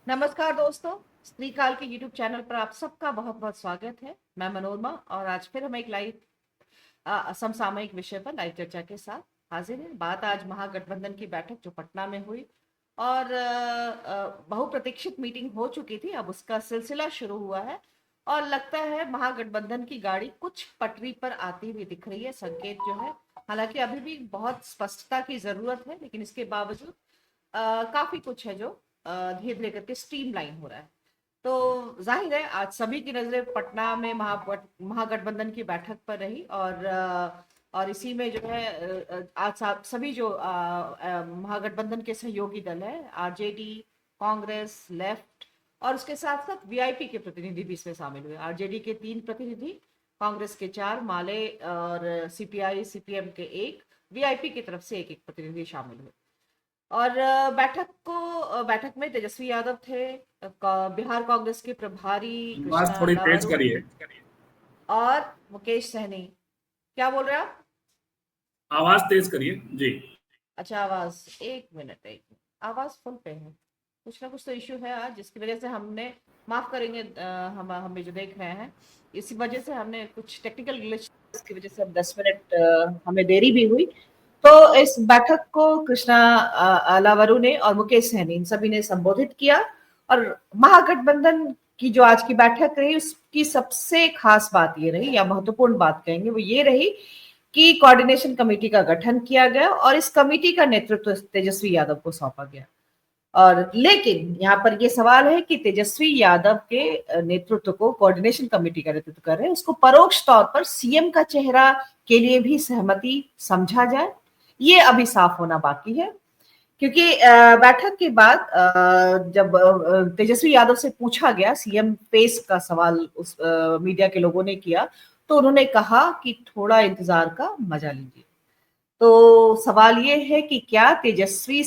नमस्कार दोस्तों। स्त्री काल के यूट्यूब चैनल पर आप सबका बहुत बहुत स्वागत है। मैं मनोरमा और आज फिर हम एक लाइव समसामयिक विषय पर लाइव चर्चा के साथ हाजिर हैं। बात आज महागठबंधन की बैठक जो पटना में हुई और बहुप्रतीक्षित मीटिंग हो चुकी थी, अब उसका सिलसिला शुरू हुआ है और लगता है महागठबंधन की गाड़ी कुछ पटरी पर आती हुई दिख रही है। संकेत जो है, हालांकि अभी भी बहुत स्पष्टता की जरूरत है, लेकिन इसके बावजूद काफी कुछ है जो धीरे धीरे करके स्ट्रीमलाइन हो रहा है। तो जाहिर है आज सभी की नजरें पटना में महागठबंधन की बैठक पर रही और इसी में जो है आज सभी जो महागठबंधन के सहयोगी दल है, आरजेडी, कांग्रेस, लेफ्ट और उसके साथ साथ वीआईपी के प्रतिनिधि भी इसमें शामिल हुए। आरजेडी के 3 प्रतिनिधि, कांग्रेस के 4, माले और सीपीआई सीपीएम के 1, वीआईपी की तरफ से एक एक प्रतिनिधि शामिल हुए। और बैठक में तेजस्वी यादव थे, बिहार कांग्रेस के प्रभारी आवाज कृष्णा थोड़ी तेज लावरू करिए। और मुकेश सहनी। क्या बोल रहे हैं आप? आवाज तेज करिए जी। अच्छा, आवाज एक मिनट, एक मिनट। आवाज फुल पे है। कुछ ना कुछ तो इश्यू है आज, जिसकी वजह से हमने, माफ करेंगे, हमें जो देख रहे हैं, इसी वजह से हमने कुछ टेक्निकल ग्लिच की वजह से अब 10 मिनट हमें देरी भी हुई। तो इस बैठक को कृष्णा लावरू ने और मुकेश सहनी, इन सभी ने संबोधित किया। और महागठबंधन की जो आज की बैठक रही, उसकी सबसे खास बात ये रही, या महत्वपूर्ण बात कहेंगे, वो ये रही कि कोऑर्डिनेशन कमेटी का गठन किया गया और इस कमेटी का नेतृत्व तेजस्वी यादव को सौंपा गया। और लेकिन यहाँ पर ये सवाल है कि तेजस्वी यादव के नेतृत्व को, कोऑर्डिनेशन कमेटी का नेतृत्व कर रहे हैं, उसको परोक्ष तौर पर सीएम का चेहरा के लिए भी सहमति समझा जाए, ये अभी साफ होना बाकी है। क्योंकि बैठक के बाद जब तेजस्वी यादव से पूछा गया, सीएम फेस का सवाल उस मीडिया के लोगों ने किया, तो उन्होंने कहा कि थोड़ा इंतजार का मजा लीजिए। तो सवाल ये है कि क्या तेजस्वी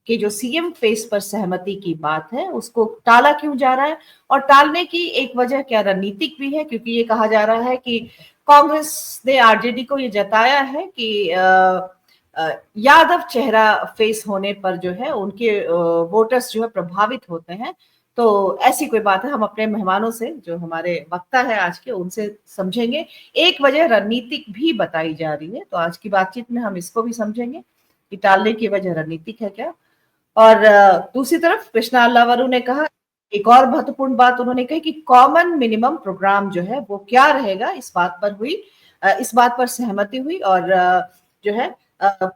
के जो सीएम फेस पर सहमति की बात है, उसको टाला क्यों जा रहा है? और टालने की एक वजह क्या रणनीतिक भी है, क्योंकि ये कहा जा रहा है कि कांग्रेस ने आरजेडी को ये जताया है कि यादव चेहरा फेस होने पर जो है उनके वोटर्स जो है प्रभावित होते हैं। तो ऐसी कोई बात है, हम अपने मेहमानों से, जो हमारे वक्ता है आज के, उनसे समझेंगे। एक वजह रणनीतिक भी बताई जा रही है, तो आज की बातचीत में हम इसको भी समझेंगे कि टालने की वजह रणनीतिक है क्या। और दूसरी तरफ कृष्णा अल्लावरू ने कहा, एक और महत्वपूर्ण बात उन्होंने कही कि कॉमन मिनिमम प्रोग्राम जो है वो क्या रहेगा, इस बात पर हुई, इस बात पर सहमति हुई। और जो है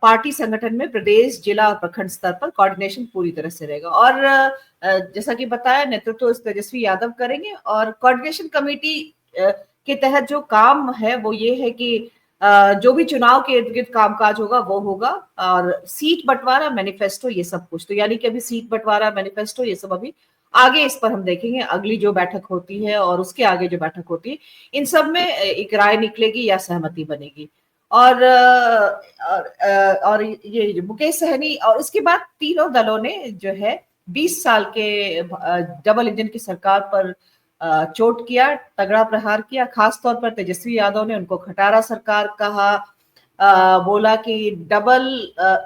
पार्टी संगठन में प्रदेश, जिला और प्रखंड स्तर पर कोऑर्डिनेशन पूरी तरह से रहेगा। और जैसा कि बताया, नेतृत्व तेजस्वी यादव करेंगे और कोऑर्डिनेशन कमेटी के तहत जो काम है वो ये है कि जो भी चुनाव के इर्द गिर्द कामकाज होगा वो होगा, और सीट बंटवारा, मैनिफेस्टो, ये सब कुछ, तो यानी कि अभी सीट बंटवारा, मैनिफेस्टो, ये सब अभी आगे इस पर हम देखेंगे, अगली जो बैठक होती है और उसके आगे जो बैठक होती है, इन सब में एक राय निकलेगी या सहमति बनेगी। और और ये मुकेश सहनी और उसके बाद तीनों दलों ने जो है 20 साल के डबल इंजन की सरकार पर चोट किया, तगड़ा प्रहार किया। खास तौर पर तेजस्वी यादव ने उनको खटारा सरकार कहा, बोला कि डबल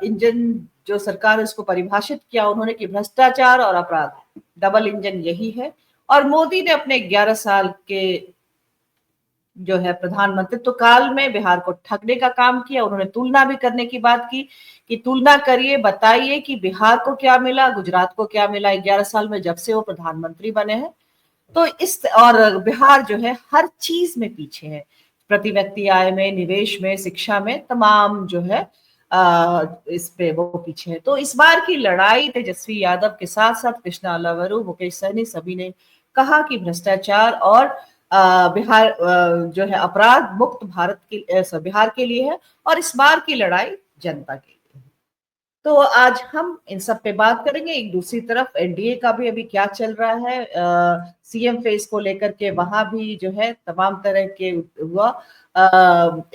इंजन जो सरकार है उसको परिभाषित किया उन्होंने कि भ्रष्टाचार और अपराध, डबल इंजन यही है। और मोदी ने अपने 11 साल के जो है प्रधानमंत्रित्व काल में बिहार को ठगने का काम किया। उन्होंने तुलना भी करने की बात की कि तुलना करिए, बताइए कि बिहार को क्या मिला, गुजरात को क्या मिला 11 साल में, जब से वो प्रधानमंत्री बने हैं। तो इस, और बिहार जो है हर चीज में पीछे है, प्रति व्यक्ति आय में, निवेश में, शिक्षा में, तमाम जो है इस पे वो पीछे है। तो इस बार की लड़ाई तेजस्वी यादव के साथ साथ कृष्णा अल्लावरू, मुकेश सहनी, सभी ने कहा कि भ्रष्टाचार और बिहार जो है अपराध मुक्त भारत के, बिहार के लिए है, और इस बार की लड़ाई जनता के लिए है। तो आज हम इन सब पे बात करेंगे। एक दूसरी तरफ एनडीए का भी अभी क्या चल रहा है, सीएम फेस को लेकर के वहां भी जो है तमाम तरह के हुआ।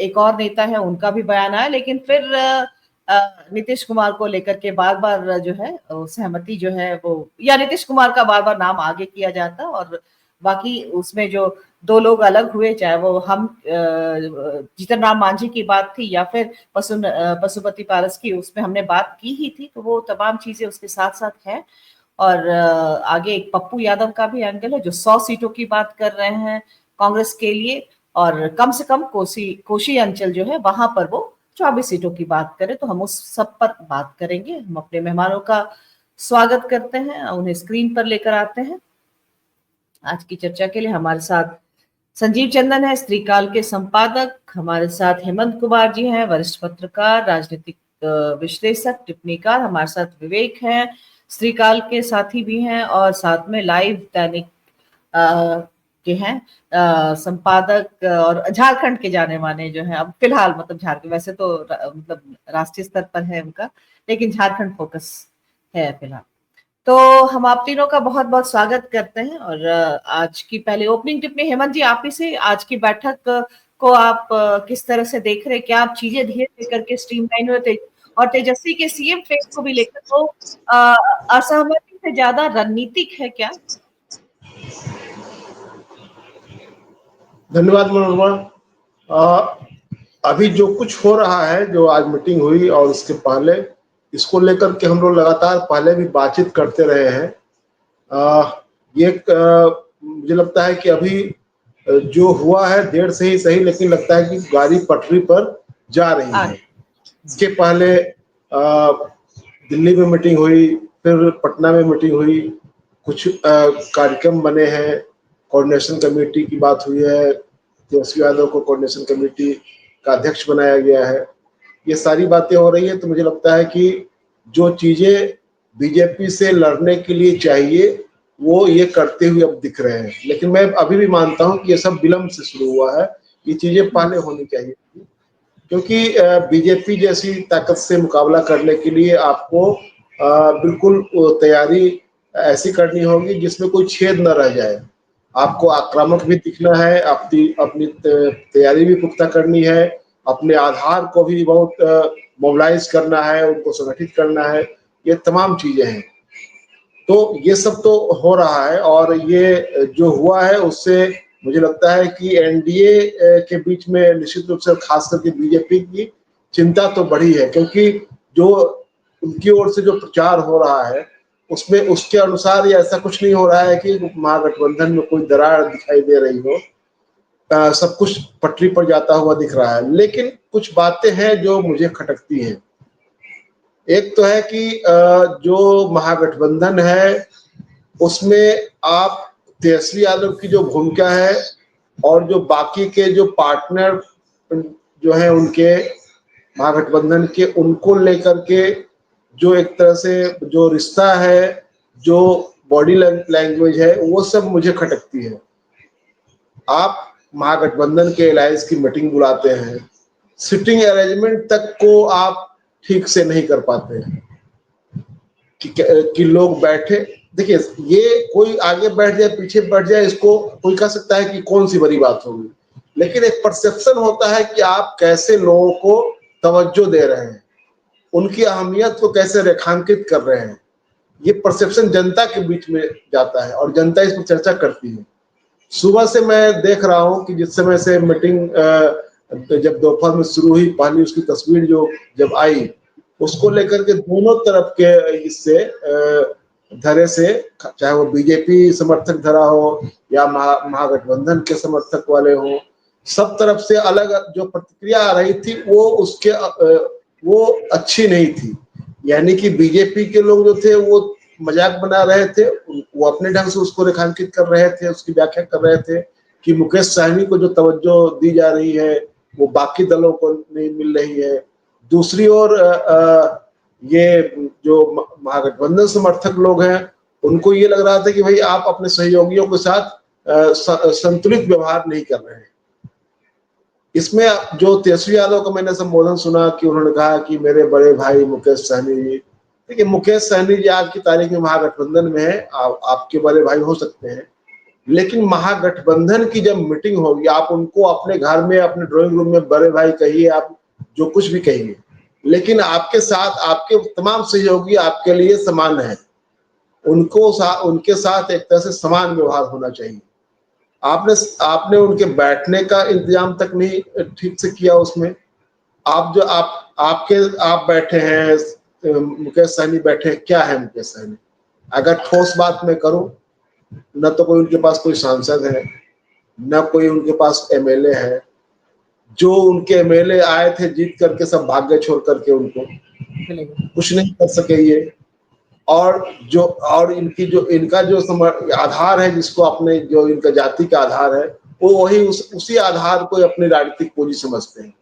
एक और नेता है, उनका भी बयान आया, लेकिन फिर नीतीश कुमार को लेकर के बार बार जो है सहमति जो है वो, या नीतीश कुमार का बार बार नाम आगे किया जाता, और बाकी उसमें जो दो लोग अलग हुए, चाहे वो हम जीतन राम मांझी की बात थी या फिर पशुपति पारस की, उसमें हमने बात की ही थी, तो वो तमाम चीजें उसके साथ साथ है। और आगे एक पप्पू यादव का भी एंगल है जो 100 सीटों की बात कर रहे हैं कांग्रेस के लिए, और कम से कम कोशी अंचल जो है वहां पर वो 24 सीटों की बात करें। तो हम उस सब पर बात करेंगे। हम अपने मेहमानों का स्वागत करते हैं, उन्हें स्क्रीन पर लेकर आते हैं। आज की चर्चा के लिए हमारे साथ संजीव चंदन है, स्त्रीकाल के संपादक। हमारे साथ हेमंत कुमार जी हैं, वरिष्ठ पत्रकार, राजनीतिक विश्लेषक, टिप्पणीकार। हमारे साथ विवेक हैं, स्त्रीकाल के साथी भी हैं, और साथ में लाइव दैनिक के हैं संपादक, और झारखंड के जाने माने जो है अब फिलहाल, मतलब झारखंड वैसे तो मतलब राष्ट्रीय स्तर पर है उनका, लेकिन झारखंड फोकस है फिलहाल। तो हम आप तीनों का बहुत बहुत स्वागत करते हैं। और आज की पहले ओपनिंग टिप्पणी हेमंत जी आप ही से, आज की बैठक को आप किस तरह से देख रहे हैं? क्या आप चीजें धीरे धीरे करके स्ट्रीमलाइन हुए और तेजस्वी के सीएम फेस को भी लेकर तो असहमति से ज्यादा रणनीतिक है क्या? धन्यवाद मनोरमा। अभी जो कुछ हो रहा है, जो आज मीटिंग हुई और उसके पहले, इसको लेकर के हम लोग लगातार पहले भी बातचीत करते रहे हैं। ये मुझे लगता है कि अभी जो हुआ है देर से ही सही, लेकिन लगता है कि गाड़ी पटरी पर जा रही है। इसके पहले दिल्ली में मीटिंग हुई, फिर पटना में मीटिंग हुई, कुछ कार्यक्रम बने हैं, कोऑर्डिनेशन कमेटी की बात हुई है, तेजस्वी यादव को कोऑर्डिनेशन कमेटी का अध्यक्ष बनाया गया है। ये सारी बातें हो रही है, तो मुझे लगता है कि जो चीजें बीजेपी से लड़ने के लिए चाहिए वो ये करते हुए अब दिख रहे हैं। लेकिन मैं अभी भी मानता हूं कि ये सब विलंब से शुरू हुआ है, ये चीजें पहले होनी चाहिए, क्योंकि बीजेपी जैसी ताकत से मुकाबला करने के लिए आपको बिल्कुल तैयारी ऐसी करनी होगी जिसमें कोई छेद न रह जाए। आपको आक्रामक भी दिखना है, अपनी तैयारी भी पुख्ता करनी है, अपने आधार को भी बहुत मोबिलाइज करना है, उनको संगठित करना है। ये तमाम चीजें हैं, तो ये सब तो हो रहा है। और ये जो हुआ है उससे मुझे लगता है कि एनडीए के बीच में निश्चित रूप से, खास करके बीजेपी की चिंता तो बढ़ी है, क्योंकि जो उनकी ओर से जो प्रचार हो रहा है उसमें उसके अनुसार ये ऐसा कुछ नहीं हो रहा है कि महागठबंधन में कोई दरार दिखाई दे रही हो। सब कुछ पटरी पर जाता हुआ दिख रहा है, लेकिन कुछ बातें हैं जो मुझे खटकती हैं। एक तो है कि जो महागठबंधन है उसमें आप तेजस्वी यादव की जो भूमिका है और जो बाकी के जो पार्टनर जो है उनके महागठबंधन के, उनको लेकर के जो एक तरह से जो रिश्ता है, जो बॉडी लैंग्वेज है, वो सब मुझे खटकती है। आप महागठबंधन के अलायंस की मीटिंग बुलाते हैं, सिटिंग अरेंजमेंट तक को आप ठीक से नहीं कर पाते हैं कि लोग बैठे। देखिए, ये कोई आगे बैठ जाए पीछे बैठ जाए, इसको कोई कह सकता है कि कौन सी बड़ी बात होगी, लेकिन एक परसेप्शन होता है कि आप कैसे लोगों को तवज्जो दे रहे हैं, उनकी अहमियत को कैसे रेखांकित कर रहे हैं। ये परसेप्शन जनता के बीच में जाता है और जनता इस पर चर्चा करती है। सुबह से मैं देख रहा हूं कि जिस समय से मीटिंग जब दोपहर में शुरू हुई, पहली उसकी तस्वीर जो जब आई, उसको लेकर के दोनों तरफ के इससे धरे से, चाहे वो बीजेपी समर्थक धरा हो या महागठबंधन के समर्थक वाले हो, सब तरफ से अलग जो प्रतिक्रिया आ रही थी वो अच्छी नहीं थी। यानी कि बीजेपी के लोग जो थे वो मजाक बना रहे थे, वो अपने ढंग से उसको रेखांकित कर रहे थे, उसकी व्याख्या कर रहे थे कि मुकेश सहनी को जो तवज्जो दी जा रही है वो बाकी दलों को नहीं मिल रही है। दूसरी ओर ये जो महागठबंधन समर्थक लोग हैं उनको ये लग रहा था कि भाई आप अपने सहयोगियों के साथ संतुलित व्यवहार नहीं कर रहे हैं। इसमें जो तेजस्वी यादव का मैंने संबोधन सुना कि उन्होंने कहा कि मेरे बड़े भाई मुकेश सहनी जी, देखिए मुकेश सहनी जी आज की तारीख में महागठबंधन में है, आपके बड़े भाई हो सकते हैं, लेकिन महागठबंधन की जब मीटिंग होगी आप उनको अपने घर में, अपने ड्राइंग रूम में बड़े भाई कहिए, आप जो कुछ भी कहिए, लेकिन आपके साथ आपके तमाम सहयोगी आपके लिए समान है, उनके साथ एक तरह से समान व्यवहार होना चाहिए। आपने उनके बैठने का इंतजाम तक नहीं ठीक से किया। उसमें आप बैठे हैं, मुकेश सहनी बैठे हैं, क्या है मुकेश सहनी? अगर ठोस बात मैं करूं, न तो कोई उनके पास कोई सांसद है, न कोई उनके पास एमएलए है। जो उनके एमएलए आए थे जीत करके सब भाग गए छोड़ करके उनको, बिल्कुल। कुछ नहीं कर सके ये। और जो और इनकी जो इनका जो आधार है, जिसको अपने जो इनका जाति का आधार है, वो वही उसी आधार को अपनी राजनीतिक पूंजी समझते हैं।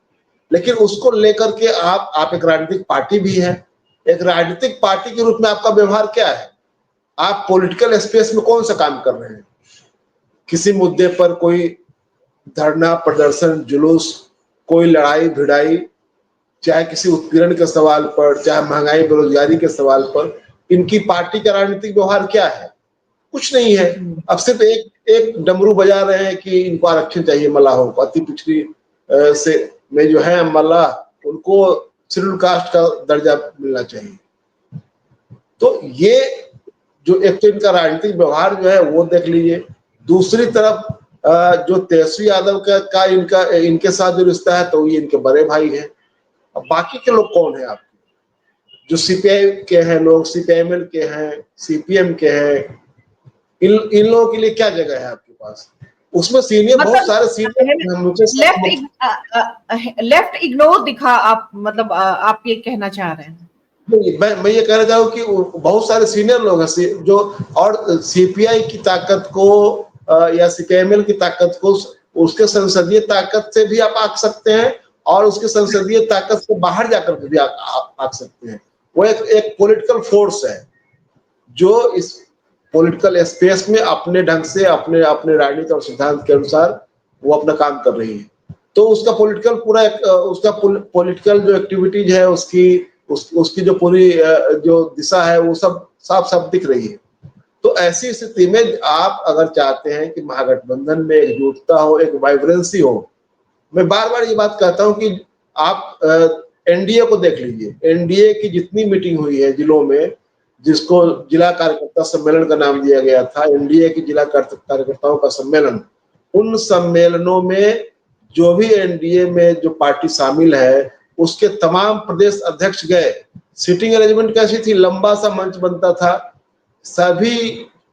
लेकिन उसको लेकर के आप एक राजनीतिक पार्टी भी है, एक राजनीतिक पार्टी के रूप में आपका व्यवहार क्या है? आप पॉलिटिकल स्पेस में कौन सा काम कर रहे हैं? किसी मुद्दे पर कोई धरना प्रदर्शन जुलूस, कोई लड़ाई भिड़ाई, चाहे किसी उत्पीड़न के सवाल पर, चाहे महंगाई बेरोजगारी के सवाल पर, इनकी पार्टी का राजनीतिक व्यवहार क्या है? कुछ नहीं है। अब सिर्फ एक एक डमरू बजा रहे हैं कि इनको आरक्षण चाहिए, मल्लाहों को, अति पिछड़ी से में जो है मल्लाह, उनको शेड्यूल कास्ट का दर्जा मिलना चाहिए। तो ये जो एक तो इनका राजनीतिक व्यवहार जो है वो देख लीजिए। दूसरी तरफ जो तेजस्वी यादव का इनके साथ जो रिश्ता है, तो ये इनके बड़े भाई हैं। अब बाकी के लोग कौन है आपके? जो सीपीआई के हैं लोग, सीपीआईएम के हैं, सीपीएम के हैं, इन लोगों के लिए क्या जगह है आपके पास? उसमें सीनियर बहुत मतलब सारे सीनियर लेफ्ट इग्नोर दिखा आप, मतलब आप ये कहना चाह रहे हैं? मैं ये कहना चाहूँ कि बहुत सारे सीनियर लोग हैं जो, और सीपीआई की ताकत को या सीपीआईएम की ताकत को उसके संसदीय ताकत से भी आप आंक सकते हैं, और उसके संसदीय ताकत से बाहर जाकर के भी आंक सकते हैं। वो एक पॉलिटिकल फोर्स है जो इस पॉलिटिकल स्पेस में अपने ढंग से अपने अपने राजनीति और सिद्धांत के अनुसार वो अपना काम कर रही है। तो उसका पॉलिटिकल पूरा उसका पॉलिटिकल जो एक्टिविटीज है, उसकी जो पूरी जो दिशा है, वो सब साफ साफ दिख रही है। तो ऐसी स्थिति में आप अगर चाहते हैं कि महागठबंधन में एकजुटता हो, एक वाइब्रेंसी हो, मैं बार बार ये बात कहता हूं कि आप एनडीए को देख लीजिए। एनडीए की जितनी मीटिंग हुई है जिलों में, जिसको जिला कार्यकर्ता सम्मेलन का नाम दिया गया था, एनडीए की जिला कार्यकर्ताओं का सम्मेलन, उन सम्मेलनों में जो भी एनडीए में जो पार्टी शामिल है, उसके तमाम प्रदेश अध्यक्ष गए। सीटिंग अरेंजमेंट कैसी थी? लंबा सा मंच बनता था, सभी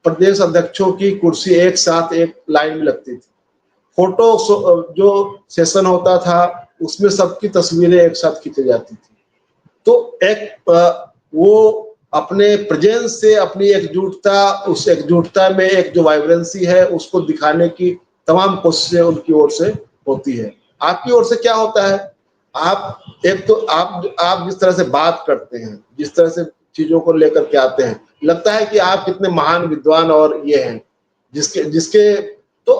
प्रदेश अध्यक्षों की कुर्सी एक साथ एक लाइन में लगती थी। फोटो जो सेशन होता था उसमें सबकी तस्वीरें एक साथ खींची जाती थी। तो एक वो अपने प्रेजेंस से अपनी एकजुटता, उस एकजुटता में एक जो वाइब्रेंसी है उसको दिखाने की तमाम कोशिशें उनकी ओर से होती है। आपकी ओर से क्या होता है? आप एक तो आप जिस तरह से बात करते हैं, जिस तरह से चीजों को लेकर के आते हैं, लगता है कि आप कितने महान विद्वान और ये हैं, जिसके जिसके तो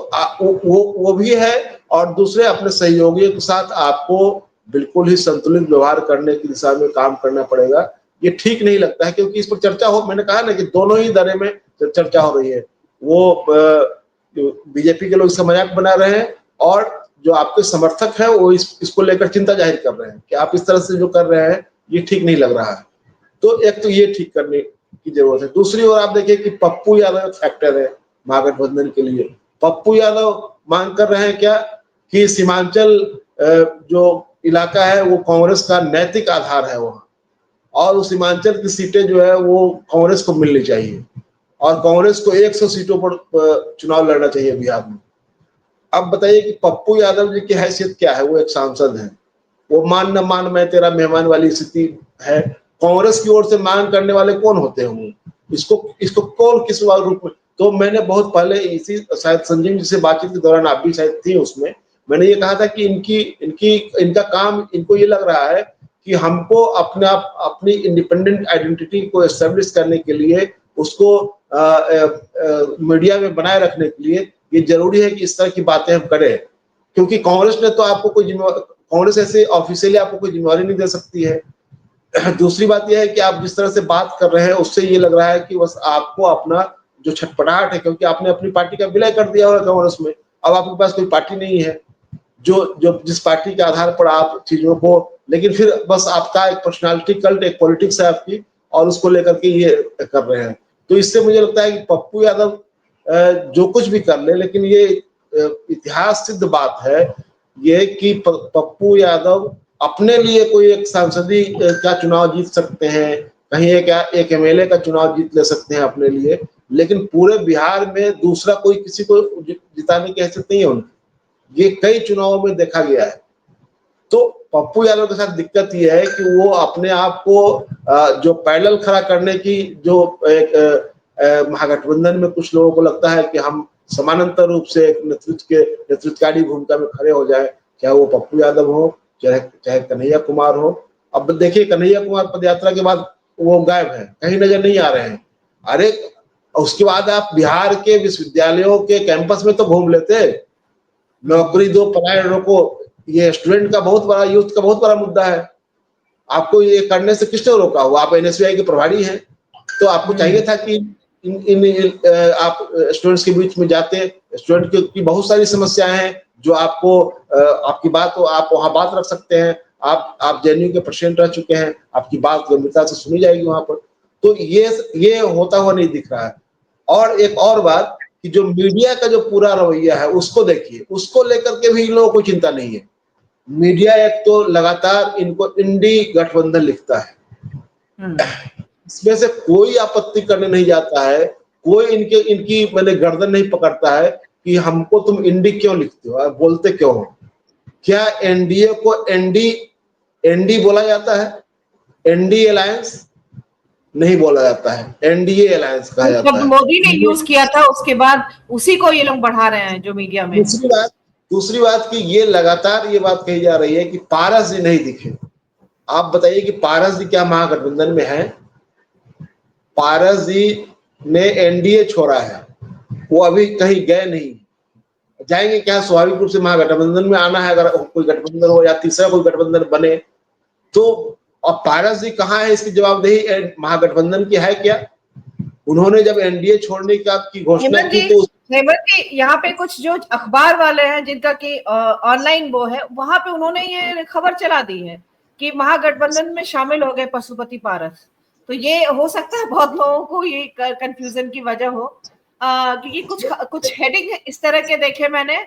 वो भी है। और दूसरे अपने सहयोगियों के साथ आपको बिल्कुल ही संतुलित व्यवहार करने की दिशा में काम करना पड़ेगा। ये ठीक नहीं लगता है, क्योंकि इस पर चर्चा हो, मैंने कहा ना कि दोनों ही धड़े में चर्चा हो रही है। वो बीजेपी के लोग इसका मजाक बना रहे हैं, और जो आपके समर्थक हैं वो इसको लेकर चिंता जाहिर कर रहे हैं कि आप इस तरह से जो कर रहे हैं ये ठीक नहीं लग रहा है। तो एक तो ये ठीक करने की जरूरत है। दूसरी ओर आप देखिए कि पप्पू यादव एक फैक्टर है महागठबंधन के लिए। पप्पू यादव मांग कर रहे हैं क्या कि सीमांचल जो इलाका है वो कांग्रेस का नैतिक आधार है वहां, और उस सीमांचल की सीटें जो है वो कांग्रेस को मिलनी चाहिए, और कांग्रेस को 100 सीटों पर चुनाव लड़ना चाहिए बिहार में। अब बताइए कि पप्पू यादव जी की हैसियत क्या है? वो एक सांसद है, वो मान न मान मैं तेरा मेहमान वाली स्थिति है। कांग्रेस की ओर से मांग करने वाले कौन होते हैं? वो इसको कौन किस रूप में? तो मैंने बहुत पहले इसी शायद संजीव जी से बातचीत के दौरान, आप भी शायद थी उसमें, मैंने ये कहा था कि इनका काम, इनको ये लग रहा है कि हमको अपनी इंडिपेंडेंट आइडेंटिटी को एस्टेब्लिश करने के लिए, उसको मीडिया में बनाए रखने के लिए ये जरूरी है कि इस तरह की बातें हम करें, क्योंकि कांग्रेस ने तो आपको कांग्रेस ऐसे ऑफिशियली आपको कोई जिम्मेवारी नहीं दे सकती है। दूसरी बात यह है कि आप जिस तरह से बात कर रहे हैं उससे ये लग रहा है कि बस आपको अपना जो छटपटाहट है, क्योंकि आपने अपनी पार्टी का विलय कर दिया होगा कांग्रेस में, अब आपके पास कोई पार्टी नहीं है जो जिस पार्टी के आधार पर आप चीजों को, लेकिन फिर बस आपका एक पर्सनालिटी कल्ट, एक पॉलिटिक्स है आपकी, और उसको लेकर के ये कर रहे हैं। तो इससे मुझे लगता है कि पप्पू यादव जो कुछ भी कर ले, लेकिन ये इतिहास सिद्ध बात है ये कि पप्पू यादव अपने लिए कोई एक सांसदीय क्या चुनाव जीत सकते हैं, कहीं एक एमएलए का चुनाव जीत ले सकते हैं अपने लिए, लेकिन पूरे बिहार में दूसरा कोई किसी को जिताने की हैसियत नहीं है उनकी। ये कई चुनावों में देखा गया है। तो पप्पू यादव के साथ दिक्कत ये है कि वो अपने आप को जो पैरेलल खड़ा करने की जो एक महागठबंधन में कुछ लोगों को लगता है कि हम समानांतर रूप से एक नेतृत्वकारी भूमिका में खड़े हो जाए, चाहे वो पप्पू यादव हो, चाहे कन्हैया कुमार हो। अब देखिए कन्हैया कुमार पदयात्रा के बाद वो गायब है, कहीं नजर नहीं आ रहे हैं। अरे उसके बाद आप बिहार के विश्वविद्यालयों के कैंपस में तो घूम लेते, नौकरी दो पलायन रोको, ये स्टूडेंट का बहुत बड़ा, यूथ का बहुत बड़ा मुद्दा है। आपको ये करने से किसने रोका हुआ? आप एनएसयूआई के प्रभारी हैं, तो आपको चाहिए था कि आप स्टूडेंट्स के बीच में जाते। स्टूडेंट की बहुत सारी समस्याएं हैं जो आपको आपकी बात हो, आप वहां बात रख सकते हैं। आप जेएनयू के प्रेसिडेंट रह चुके हैं, आपकी बात गंभीरता से सुनी जाएगी वहां पर। तो ये होता हुआ नहीं दिख रहा है। और एक और बात कि जो मीडिया का जो पूरा रवैया है उसको देखिए, उसको लेकर के भी इन लोगों को चिंता नहीं है। मीडिया एक तो लगातार इनको इंडी गठबंधन लिखता है, इसमें से कोई आपत्ति करने नहीं जाता है, कोई इनकी मैंने गर्दन नहीं पकड़ता है कि हमको तुम इंडी क्यों लिखते हो, बोलते क्यों हो। क्या एनडीए को एनडी बोला जाता है? एनडी अलायंस नहीं बोला जाता है, एनडीए अलायंस कहा जाता है। मोदी ने यूज किया था, उसके बाद उसी को ये लोग बढ़ा रहे हैं जो मीडिया में। दूसरी बात कि ये लगातार ये बात कही जा रही है कि पारस जी नहीं दिखे। आप बताइए कि पारस जी क्या महागठबंधन में है? पारस जी ने एनडीए छोड़ा है, वो अभी कहीं गए नहीं, जाएंगे क्या? स्वाभाविक रूप से महागठबंधन में आना है, अगर कोई गठबंधन हो या तीसरा कोई गठबंधन बने तो। अब पारस जी कहाँ है, इसकी जवाबदेही महागठबंधन की है क्या? उन्होंने जब एनडीए छोड़ने की घोषणा की तो हेमंत जी, यहाँ पे कुछ जो अखबार वाले हैं जिनका कि ऑनलाइन वो है, वहां पे उन्होंने ये खबर चला दी है कि महागठबंधन में शामिल हो गए पशुपति पारस। तो ये हो सकता है बहुत लोगों को ये कंफ्यूजन की वजह हो, क्योंकि कुछ हेडिंग इस तरह के देखे मैंने,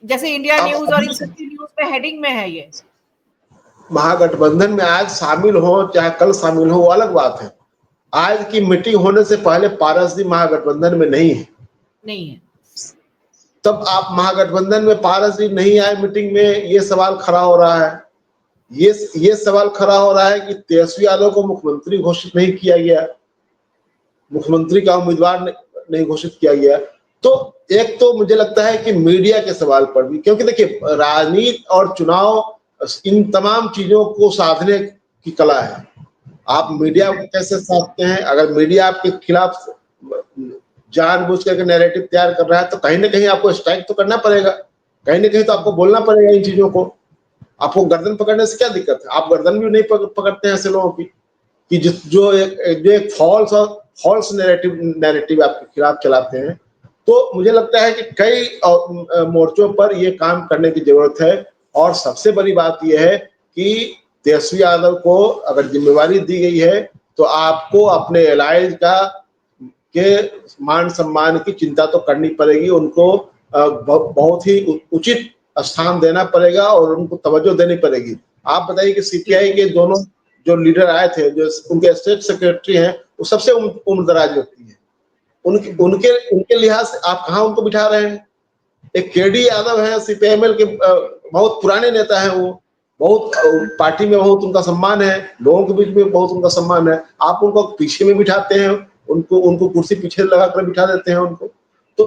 जैसे इंडिया न्यूज और न्यूज पे हेडिंग में है ये। महागठबंधन में आज शामिल हो चाहे कल शामिल हो, वो अलग बात है। आज की मीटिंग होने से पहले पारस जी महागठबंधन में नहीं है। तब आप महागठबंधन में पारस जी नहीं आए मीटिंग में, ये सवाल खड़ा हो रहा है। ये सवाल खड़ा हो रहा है कि तेजस्वी यादव को मुख्यमंत्री घोषित नहीं किया गया, मुख्यमंत्री का उम्मीदवार नहीं घोषित किया गया। तो एक तो मुझे लगता है कि मीडिया के सवाल पर भी, क्योंकि देखिए राजनीति और चुनाव इन तमाम चीजों को साधने की कला है। आप मीडिया को कैसे साधते हैं? अगर मीडिया आपके खिलाफ जानबूझ करके नैरेटिव तैयार कर रहा है तो कहीं ना कहीं आपको स्ट्राइक तो करना पड़ेगा, कहीं ना कहीं तो आपको बोलना पड़ेगा इन चीजों को। आपको गर्दन पकड़ने से क्या दिक्कत है? आप गर्दन भी नहीं पकड़ते हैं ऐसे लोगों की कि जो एक फॉल्स नैरेटिव आपके खिलाफ चलाते हैं। तो मुझे लगता है कि कई मोर्चों पर ये काम करने की जरूरत है। और सबसे बड़ी बात यह है कि तेजस्वी यादव को अगर जिम्मेवारी दी गई है तो आपको अपने एलाइज के मान सम्मान की चिंता तो करनी पड़ेगी, उनको बहुत ही उचित स्थान देना पड़ेगा और उनको तवज्जो देनी पड़ेगी। आप बताइए कि सीपीआई के दोनों जो लीडर आए थे, जो उनके स्टेट सेक्रेटरी हैं, वो सबसे उम्रदराज व्यक्ति है। उनके लिहाज से आप कहाँ उनको बिठा रहे हैं? एक केडी यादव है, सीपीआईएमएल के बहुत पुराने नेता हैं, वो बहुत पार्टी में बहुत उनका सम्मान है, लोगों के बीच में बहुत उनका सम्मान है। आप उनको पीछे में बिठाते हैं, उनको कुर्सी पीछे लगा कर बिठा देते हैं उनको। तो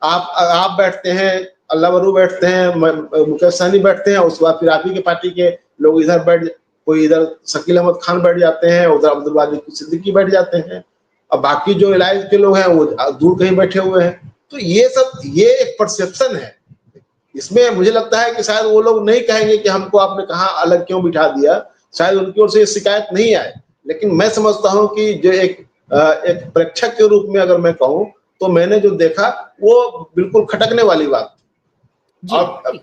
आप बैठते हैं, अल्लाह बरू बैठते हैं, मुकेश सहनी बैठते हैं, उसके बाद फिर आप ही के पार्टी के लोग इधर कोई इधर शकील अहमद खान बैठ जाते हैं, उधर अब्दुल वाजिद सिद्दीकी बैठ जाते हैं, और बाकी जो इलाज के लोग हैं वो दूर कहीं बैठे हुए हैं। तो ये एक परसेप्शन है। इसमें मुझे लगता है कि शायद वो लोग नहीं कहेंगे कि हमको आपने कहा अलग क्यों बिठा दिया, शायद उनकी ओर से शिकायत नहीं आए। लेकिन मैं समझता हूं कि जो एक प्रेक्षक के रूप में अगर मैं कहूं तो मैंने जो देखा वो बिल्कुल खटकने वाली बात। और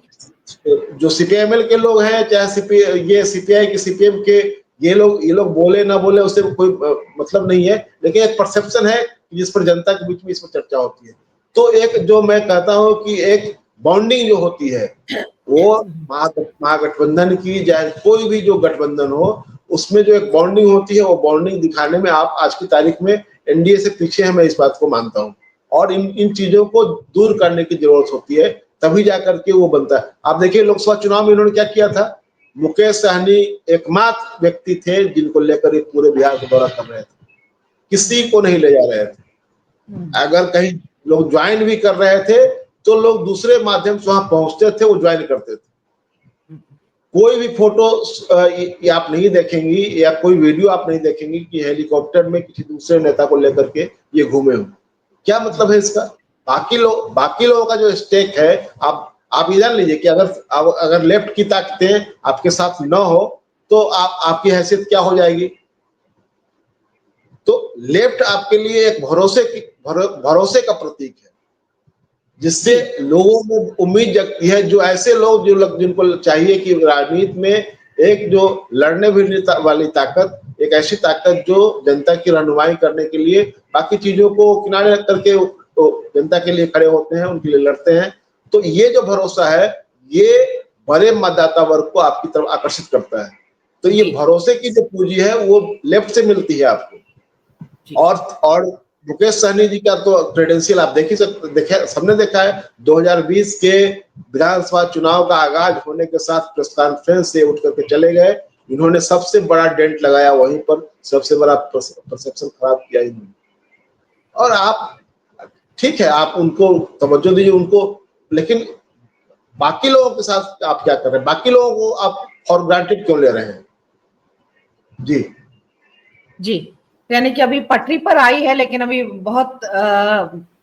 जो सीपीआईएमएल के लोग हैं, चाहे ये सीपीआई की सीपीएम के ये लोग बोले ना बोले उससे कोई मतलब नहीं है, लेकिन एक परसेप्शन है जिस पर जनता के बीच में इस पर चर्चा होती है। तो एक जो मैं कहता हूं कि एक बॉन्डिंग जो होती है वो महागठबंधन की, चाहे कोई भी जो गठबंधन हो, उसमें जो एक बॉन्डिंग होती है, वो बॉन्डिंग दिखाने में आप आज की तारीख में एनडीए से पीछे हैं, मैं इस बात को मानता हूं। और इन इन चीजों को दूर करने की जरूरत होती है, तभी जाकर के वो बनता है। आप देखिए लोकसभा चुनाव में इन्होंने क्या किया था, मुकेश सहनी एकमात्र व्यक्ति थे जिनको लेकर ये पूरे बिहार का दौरा कर रहे थे, किसी को नहीं ले जा रहे थे। अगर कहीं लोग ज्वाइन भी कर रहे थे तो लोग दूसरे माध्यम से वहां पहुंचते थे, वो ज्वाइन करते थे। कोई भी फोटो ये आप नहीं देखेंगी या कोई वीडियो आप नहीं देखेंगी कि हेलीकॉप्टर में किसी दूसरे नेता को लेकर के ये घूमे हो। क्या मतलब है इसका? बाकी लोगों का जो स्टेक है, आप ये जान लीजिए कि अगर लेफ्ट की ताकतें आपके साथ न हो तो आपकी हैसियत क्या हो जाएगी। तो लेफ्ट आपके लिए एक भरोसे का प्रतीक है, जिससे लोगों में उम्मीद जगती है। जो ऐसे लोग जिनको चाहिए कि राजनीति में एक जो लड़ने भिड़ने वाली ताकत, एक ऐसी ताकत जो जनता की रहनुमाई करने के लिए बाकी चीजों को किनारे रख करके तो जनता के लिए खड़े होते हैं, उनके लिए लड़ते हैं। तो ये जो भरोसा है, ये बड़े मतदाता वर्ग को आपकी तरफ आकर्षित करता है। तो ये भरोसे की जो पूंजी है वो लेफ्ट से मिलती है आपको। और मुकेश सहनी जी का तो क्रेडेंशियल आप सबने देखा है। 2020 के विधानसभा चुनाव का आगाज होने के साथ प्रेस कॉन्फ्रेंस से उठ करके चले गए। इन्होंने सबसे बड़ा डेंट लगाया वहीं पर, सबसे बड़ा परसेप्शन खराब किया इन्होंने। और आप ठीक है, आप उनको तवज्जो दीजिए उनको, लेकिन बाकी लोगों के साथ आप क्या कर रहे हैं? बाकी लोगों को आप फॉर ग्रांटेड क्यों ले रहे हैं? जी जी, यानी कि अभी पटरी पर आई है, लेकिन अभी बहुत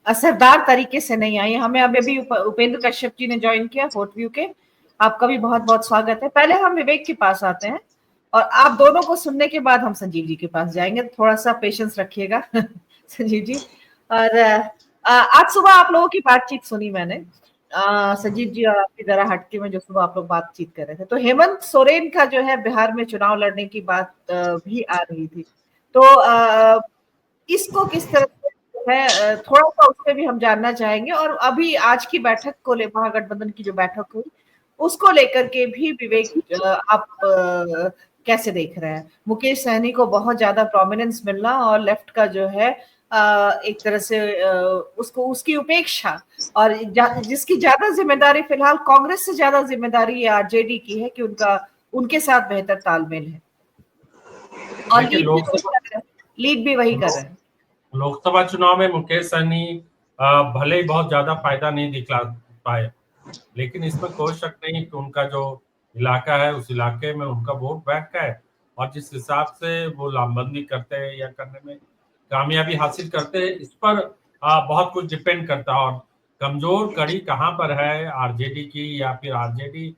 असरदार तरीके से नहीं आई। हमें अभी उपेंद्र कश्यप जी ने ज्वाइन किया फोर्थ व्यू के, आपका भी बहुत बहुत स्वागत है। पहले हम विवेक के पास आते हैं और आप दोनों को सुनने के बाद हम संजीव जी के पास जाएंगे। थोड़ा सा पेशेंस रखिएगा संजीव जी। और आज सुबह आप लोगों की बातचीत सुनी मैंने, संजीव जी और आपकी जरा हटके में जो सुबह आप लोग बातचीत कर रहे थे, तो हेमंत सोरेन का जो है बिहार में चुनाव लड़ने की बात भी आ रही थी। तो इसको किस तरह से है, थोड़ा सा उसमें भी हम जानना चाहेंगे। और अभी आज की बैठक को महागठबंधन की जो बैठक हुई उसको लेकर के भी विवेक आप कैसे देख रहे हैं? मुकेश सहनी को बहुत ज्यादा प्रोमिनेंस मिलना और लेफ्ट का जो है एक तरह से उसको उसकी उपेक्षा, और जिसकी ज्यादा जिम्मेदारी फिलहाल कांग्रेस से ज्यादा जिम्मेदारी आरजेडी की है कि उनके साथ बेहतर तालमेल है, और लीड भी वही कर रहे हैं। लोकसभा चुनाव में मुकेश सहनी भले ही बहुत ज्यादा फायदा नहीं दिखला पाए, लेकिन इसमें कोई शक नहीं कि उनका जो इलाका है उस इलाके में उनका वोट बैंक है, और जिस हिसाब से वो लामबंदी करते हैं या करने में कामयाबी हासिल करते हैं, इस पर बहुत कुछ डिपेंड करता है। और कमजोर कड़ी कहाँ पर है आरजेडी की, या फिर आरजेडी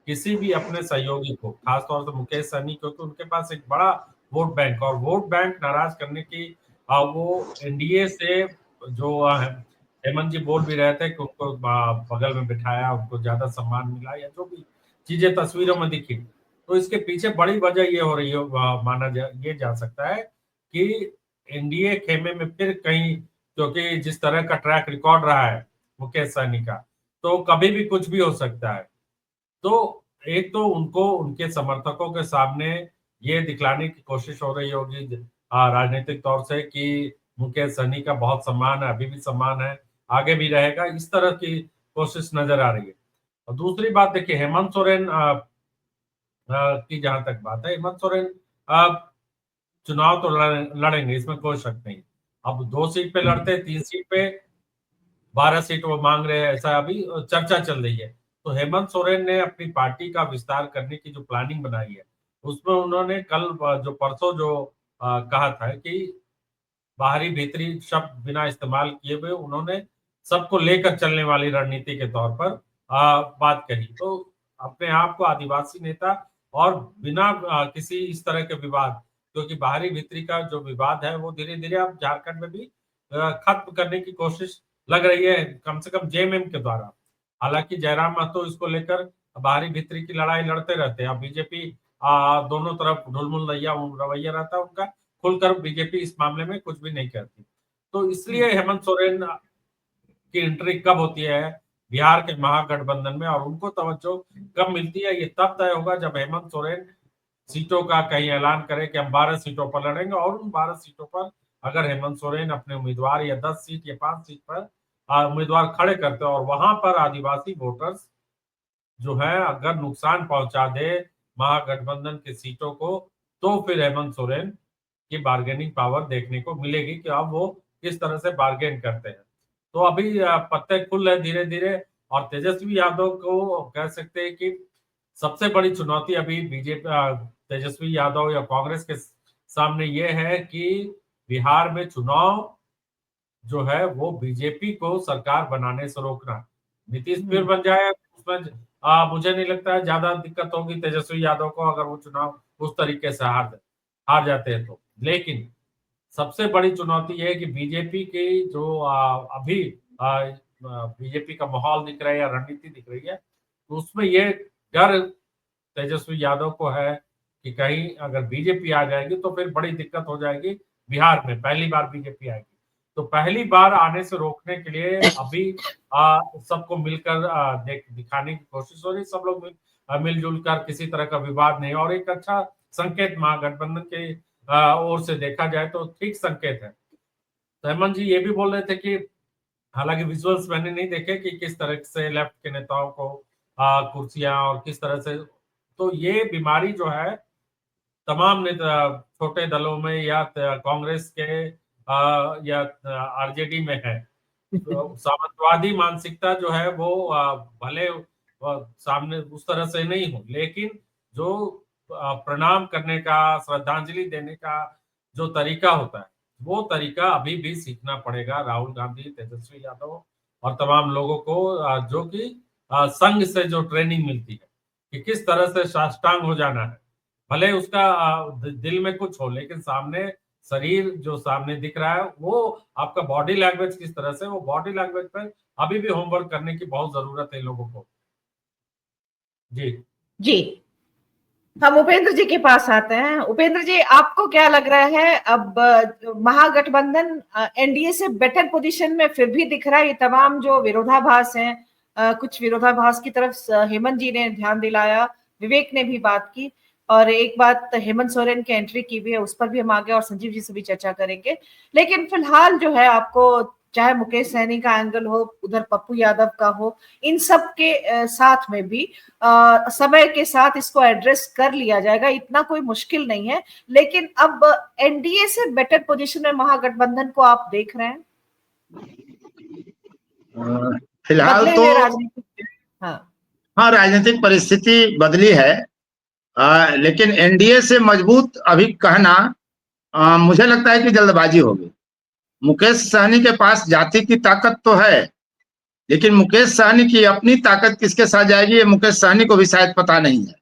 किसी भी अपने सहयोगी को, खासतौर से मुकेश सहनी, क्योंकि उनके पास एक बड़ा वोट बैंक, और वोट बैंक नाराज करने की वो एनडीए से जो हेमंत जी बोल भी रहे थे कि उनको बगल में बिठाया, उनको ज्यादा सम्मान मिला, या जो भी चीजें तस्वीरों में दिखी, तो इसके पीछे बड़ी वजह ये हो रही है, ये जा सकता है कि एनडीए खेमे में फिर कहीं, क्योंकि जिस तरह का ट्रैक रिकॉर्ड रहा है मुकेश सहनी का, तो कभी भी कुछ भी हो सकता है। तो एक तो उनको उनके समर्थकों के सामने ये दिखलाने की कोशिश हो रही होगी राजनीतिक तौर से कि मुकेश सहनी का बहुत सम्मान है, अभी भी सम्मान है, आगे भी रहेगा, इस तरह की कोशिश नजर आ रही है। और दूसरी बात देखिए, हेमंत सोरेन की जहां तक बात है, हेमंत सोरेन चुनाव तो लड़ेंगे, इसमें कोई शक नहीं। अब 2 सीट पे लड़ते, 3 सीट पे, 12 सीट वो मांग रहे हैं, ऐसा अभी चर्चा चल रही है। तो हेमंत सोरेन ने अपनी पार्टी का विस्तार करने की जो प्लानिंग बनाई है, उसमें उन्होंने कल जो परसों जो कहा था कि बाहरी भीतरी शब्द बिना इस्तेमाल किए हुए उन्होंने सबको लेकर चलने वाली रणनीति के तौर पर बात कही। तो अपने आप को आदिवासी नेता, और बिना किसी इस तरह के विवाद, क्योंकि बाहरी भीतरी का जो विवाद है वो धीरे धीरे अब झारखंड में भी खत्म करने की कोशिश लग रही है, कम से कम जेएमएम के द्वारा। हालांकि जयराम महतो इसको लेकर बाहरी भीतरी की लड़ाई लड़ते रहते हैं, अब बीजेपी दोनों तरफ ढुलमुल रवैया रहता है उनका, खुलकर बीजेपी इस मामले में कुछ भी नहीं करती। तो इसलिए हेमंत सोरेन की एंट्री कब होती है बिहार के महागठबंधन में, और उनको तवज्जो कब मिलती है, ये तब तय होगा जब हेमंत सोरेन सीटों का कहीं ऐलान करे कि हम 12 सीटों पर लड़ेंगे और उन 12 सीटों पर अगर हेमंत सोरेन अपने उम्मीदवार या 10 सीट या 5 सीट पर उम्मीदवार खड़े करते हैं और वहां पर आदिवासी वोटर्स जो है अगर नुकसान पहुंचा दे महागठबंधन की सीटों को, तो फिर हेमंत सोरेन की बार्गेनिंग पावर देखने को मिलेगी कि अब वो किस तरह से बार्गेन करते हैं। तो अभी पत्ते खुल रहे धीरे धीरे और तेजस्वी यादव को कह सकते हैं कि सबसे बड़ी चुनौती अभी बीजेपी तेजस्वी यादव या कांग्रेस के सामने ये है कि बिहार में चुनाव जो है वो बीजेपी को सरकार बनाने से रोकना। नीतीश फिर बन जाए उसमें मुझे नहीं लगता है ज्यादा दिक्कत होगी तेजस्वी यादव को अगर वो चुनाव उस तरीके से हार जाते हैं तो। लेकिन सबसे बड़ी चुनौती ये है कि बीजेपी की जो अभी बीजेपी का माहौल दिख रहा है या रणनीति दिख रही है, तो उसमें ये डर तेजस्वी यादव को है कि कहीं अगर बीजेपी आ जाएगी तो फिर बड़ी दिक्कत हो जाएगी बिहार में, पहली बार बीजेपी आएगी। तो पहली बार आने से रोकने के लिए अभी सबको मिलकर दिखाने की कोशिश हो रही, सब लोग मिलजुल कर किसी तरह का विवाद नहीं, और एक अच्छा संकेत महागठबंधन के ओर से देखा जाए तो ठीक संकेत है। तो हेमंत जी ये भी बोल रहे थे कि हालांकि विजुअल्स मैंने नहीं देखे कि किस तरह से लेफ्ट के नेताओं को कुर्सियां और किस तरह से, तो ये बीमारी जो है तमाम छोटे दलों में या कांग्रेस के या आरजेडी में है। तो सामंतवादी मानसिकता जो है वो भले सामने उस तरह से नहीं हो, लेकिन जो प्रणाम करने का, श्रद्धांजलि देने का जो तरीका होता है वो तरीका अभी भी सीखना पड़ेगा राहुल गांधी, तेजस्वी यादव और तमाम लोगों को, जो कि संघ से जो ट्रेनिंग मिलती है कि किस तरह से साष्टांग हो जाना है। भले उसका दिल में कुछ हो, लेकिन सामने शरीर जो सामने दिख रहा है वो आपका बॉडी लैंग्वेज किस तरह से, वो बॉडी लैंग्वेज पर अभी भी होमवर्क करने की बहुत जरूरत है लोगों को। जी जी, हम उपेंद्र जी के पास आते हैं। उपेंद्र जी, आपको क्या लग रहा है अब महागठबंधन एनडीए से बेटर पोजीशन में फिर भी दिख रहा है? ये तमाम जो विरोधाभास हैं, कुछ विरोधाभास की तरफ हेमंत जी ने ध्यान दिलाया, विवेक ने भी बात की, और एक बात हेमंत सोरेन की एंट्री की भी है, उस पर भी हम आगे और संजीव जी से भी चर्चा करेंगे। लेकिन फिलहाल जो है आपको, चाहे मुकेश सहनी का एंगल हो, उधर पप्पू यादव का हो, इन सब के साथ में भी समय के साथ इसको एड्रेस कर लिया जाएगा, इतना कोई मुश्किल नहीं है। लेकिन अब एनडीए से बेटर पोजीशन में महागठबंधन को आप देख रहे हैं? फिलहाल बदले तो हैं राजनीतिक, हाँ, राजनीतिक परिस्थिति बदली है, लेकिन एनडीए से मजबूत अभी कहना मुझे लगता है कि जल्दबाजी होगी। मुकेश सहनी के पास जाति की ताकत तो है, लेकिन मुकेश सहनी की अपनी ताकत किसके साथ जाएगी ये मुकेश सहनी को भी शायद पता नहीं है।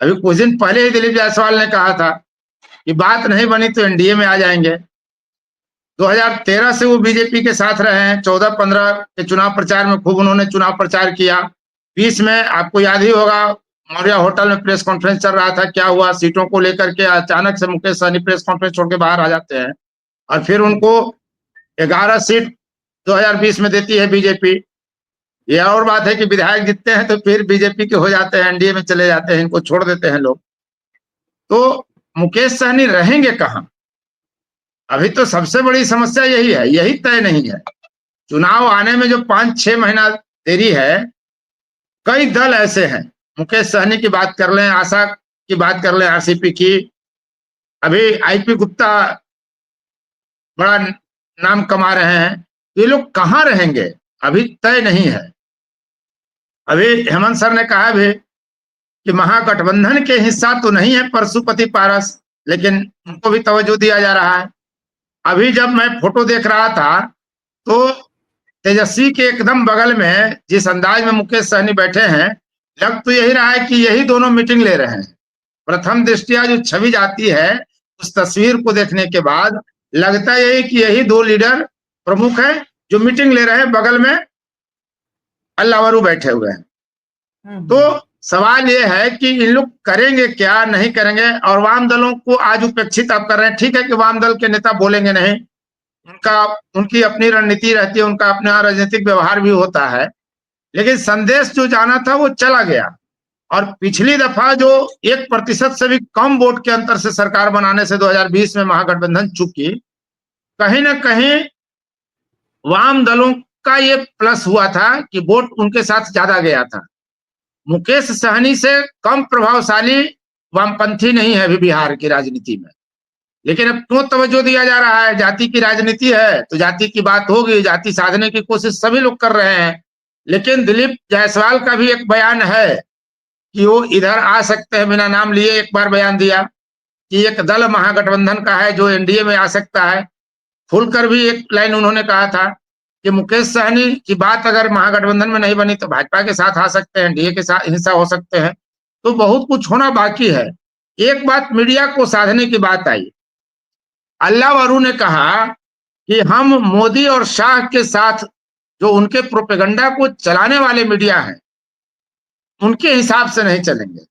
अभी कुछ दिन पहले ही दिलीप जायसवाल ने कहा था कि बात नहीं बनी तो एनडीए में आ जाएंगे। 2013 से वो बीजेपी के साथ रहे हैं, 14-15 के चुनाव प्रचार में खूब उन्होंने चुनाव प्रचार किया। 20 में आपको याद ही होगा मौर्य होटल में प्रेस कॉन्फ्रेंस चल रहा था, क्या हुआ सीटों को लेकर के, अचानक से मुकेश सहनी प्रेस कॉन्फ्रेंस छोड़ के बाहर आ जाते हैं और फिर उनको 11 सीट 2020 में देती है बीजेपी। यह और बात है कि विधायक जीतते हैं तो फिर बीजेपी के हो जाते हैं, एनडीए में चले जाते हैं, इनको छोड़ देते हैं लोग। तो मुकेश सहनी रहेंगे कहाँ? अभी तो सबसे बड़ी समस्या यही है, यही तय नहीं है। चुनाव आने में जो 5-6 महीना देरी है, कई दल ऐसे हैं, मुकेश सहनी की बात कर लें, आशा की बात कर लें, आरसीपी की, अभी आईपी गुप्ता बड़ा नाम कमा रहे हैं, ये लोग कहाँ रहेंगे अभी तय नहीं है। अभी हेमंत सर ने कहा भी कि महागठबंधन के हिस्सा तो नहीं है परशुपति पारस, लेकिन उनको भी तवज्जो दिया जा रहा है। अभी जब मैं फोटो देख रहा था तो तेजस्वी के एकदम बगल में जिस अंदाज में मुकेश सहनी बैठे हैं, लग तो यही रहा है कि यही दोनों मीटिंग ले रहे हैं। प्रथम दृष्टिया जो छवि जाती है उस तस्वीर को देखने के बाद लगता यही कि यही दो लीडर प्रमुख हैं जो मीटिंग ले रहे हैं, बगल में अल्लावरू बैठे हुए हैं। तो सवाल ये है कि इन लोग करेंगे क्या, नहीं करेंगे। और वाम दलों को आज उपेक्षित आप कर रहे हैं। ठीक है कि वाम दल के नेता बोलेंगे नहीं, उनकी अपनी रणनीति रहती है, उनका अपना राजनीतिक व्यवहार भी होता है, लेकिन संदेश जो जाना था वो चला गया। और पिछली दफा जो 1% से भी कम वोट के अंतर से सरकार बनाने से 2020 में महागठबंधन चुकी, कहीं ना कहीं वाम दलों का ये प्लस हुआ था कि वोट उनके साथ ज्यादा गया था। मुकेश सहनी से कम प्रभावशाली वामपंथी नहीं है अभी बिहार की राजनीति में, लेकिन अब क्यों तवज्जो दिया जा रहा है? जाति की राजनीति है तो जाति की बात होगी, जाति साधने की कोशिश सभी लोग कर रहे हैं। लेकिन दिलीप जायसवाल का भी एक बयान है कि वो इधर आ सकते हैं, बिना नाम लिए एक बार बयान दिया कि एक दल महागठबंधन का है जो एनडीए में आ सकता है। खुलकर भी एक लाइन उन्होंने कहा था कि मुकेश सहनी की बात अगर महागठबंधन में नहीं बनी तो भाजपा के साथ आ सकते हैं, एनडीए के साथ हिस्सा हो सकते हैं। तो बहुत कुछ होना बाकी है। एक बात मीडिया को साधने की बात आई। अल्लाह वरू ने कहा कि हम मोदी और शाह के साथ जो उनके प्रोपेगेंडा को चलाने वाले मीडिया हैं उनके हिसाब से नहीं चलेंगे।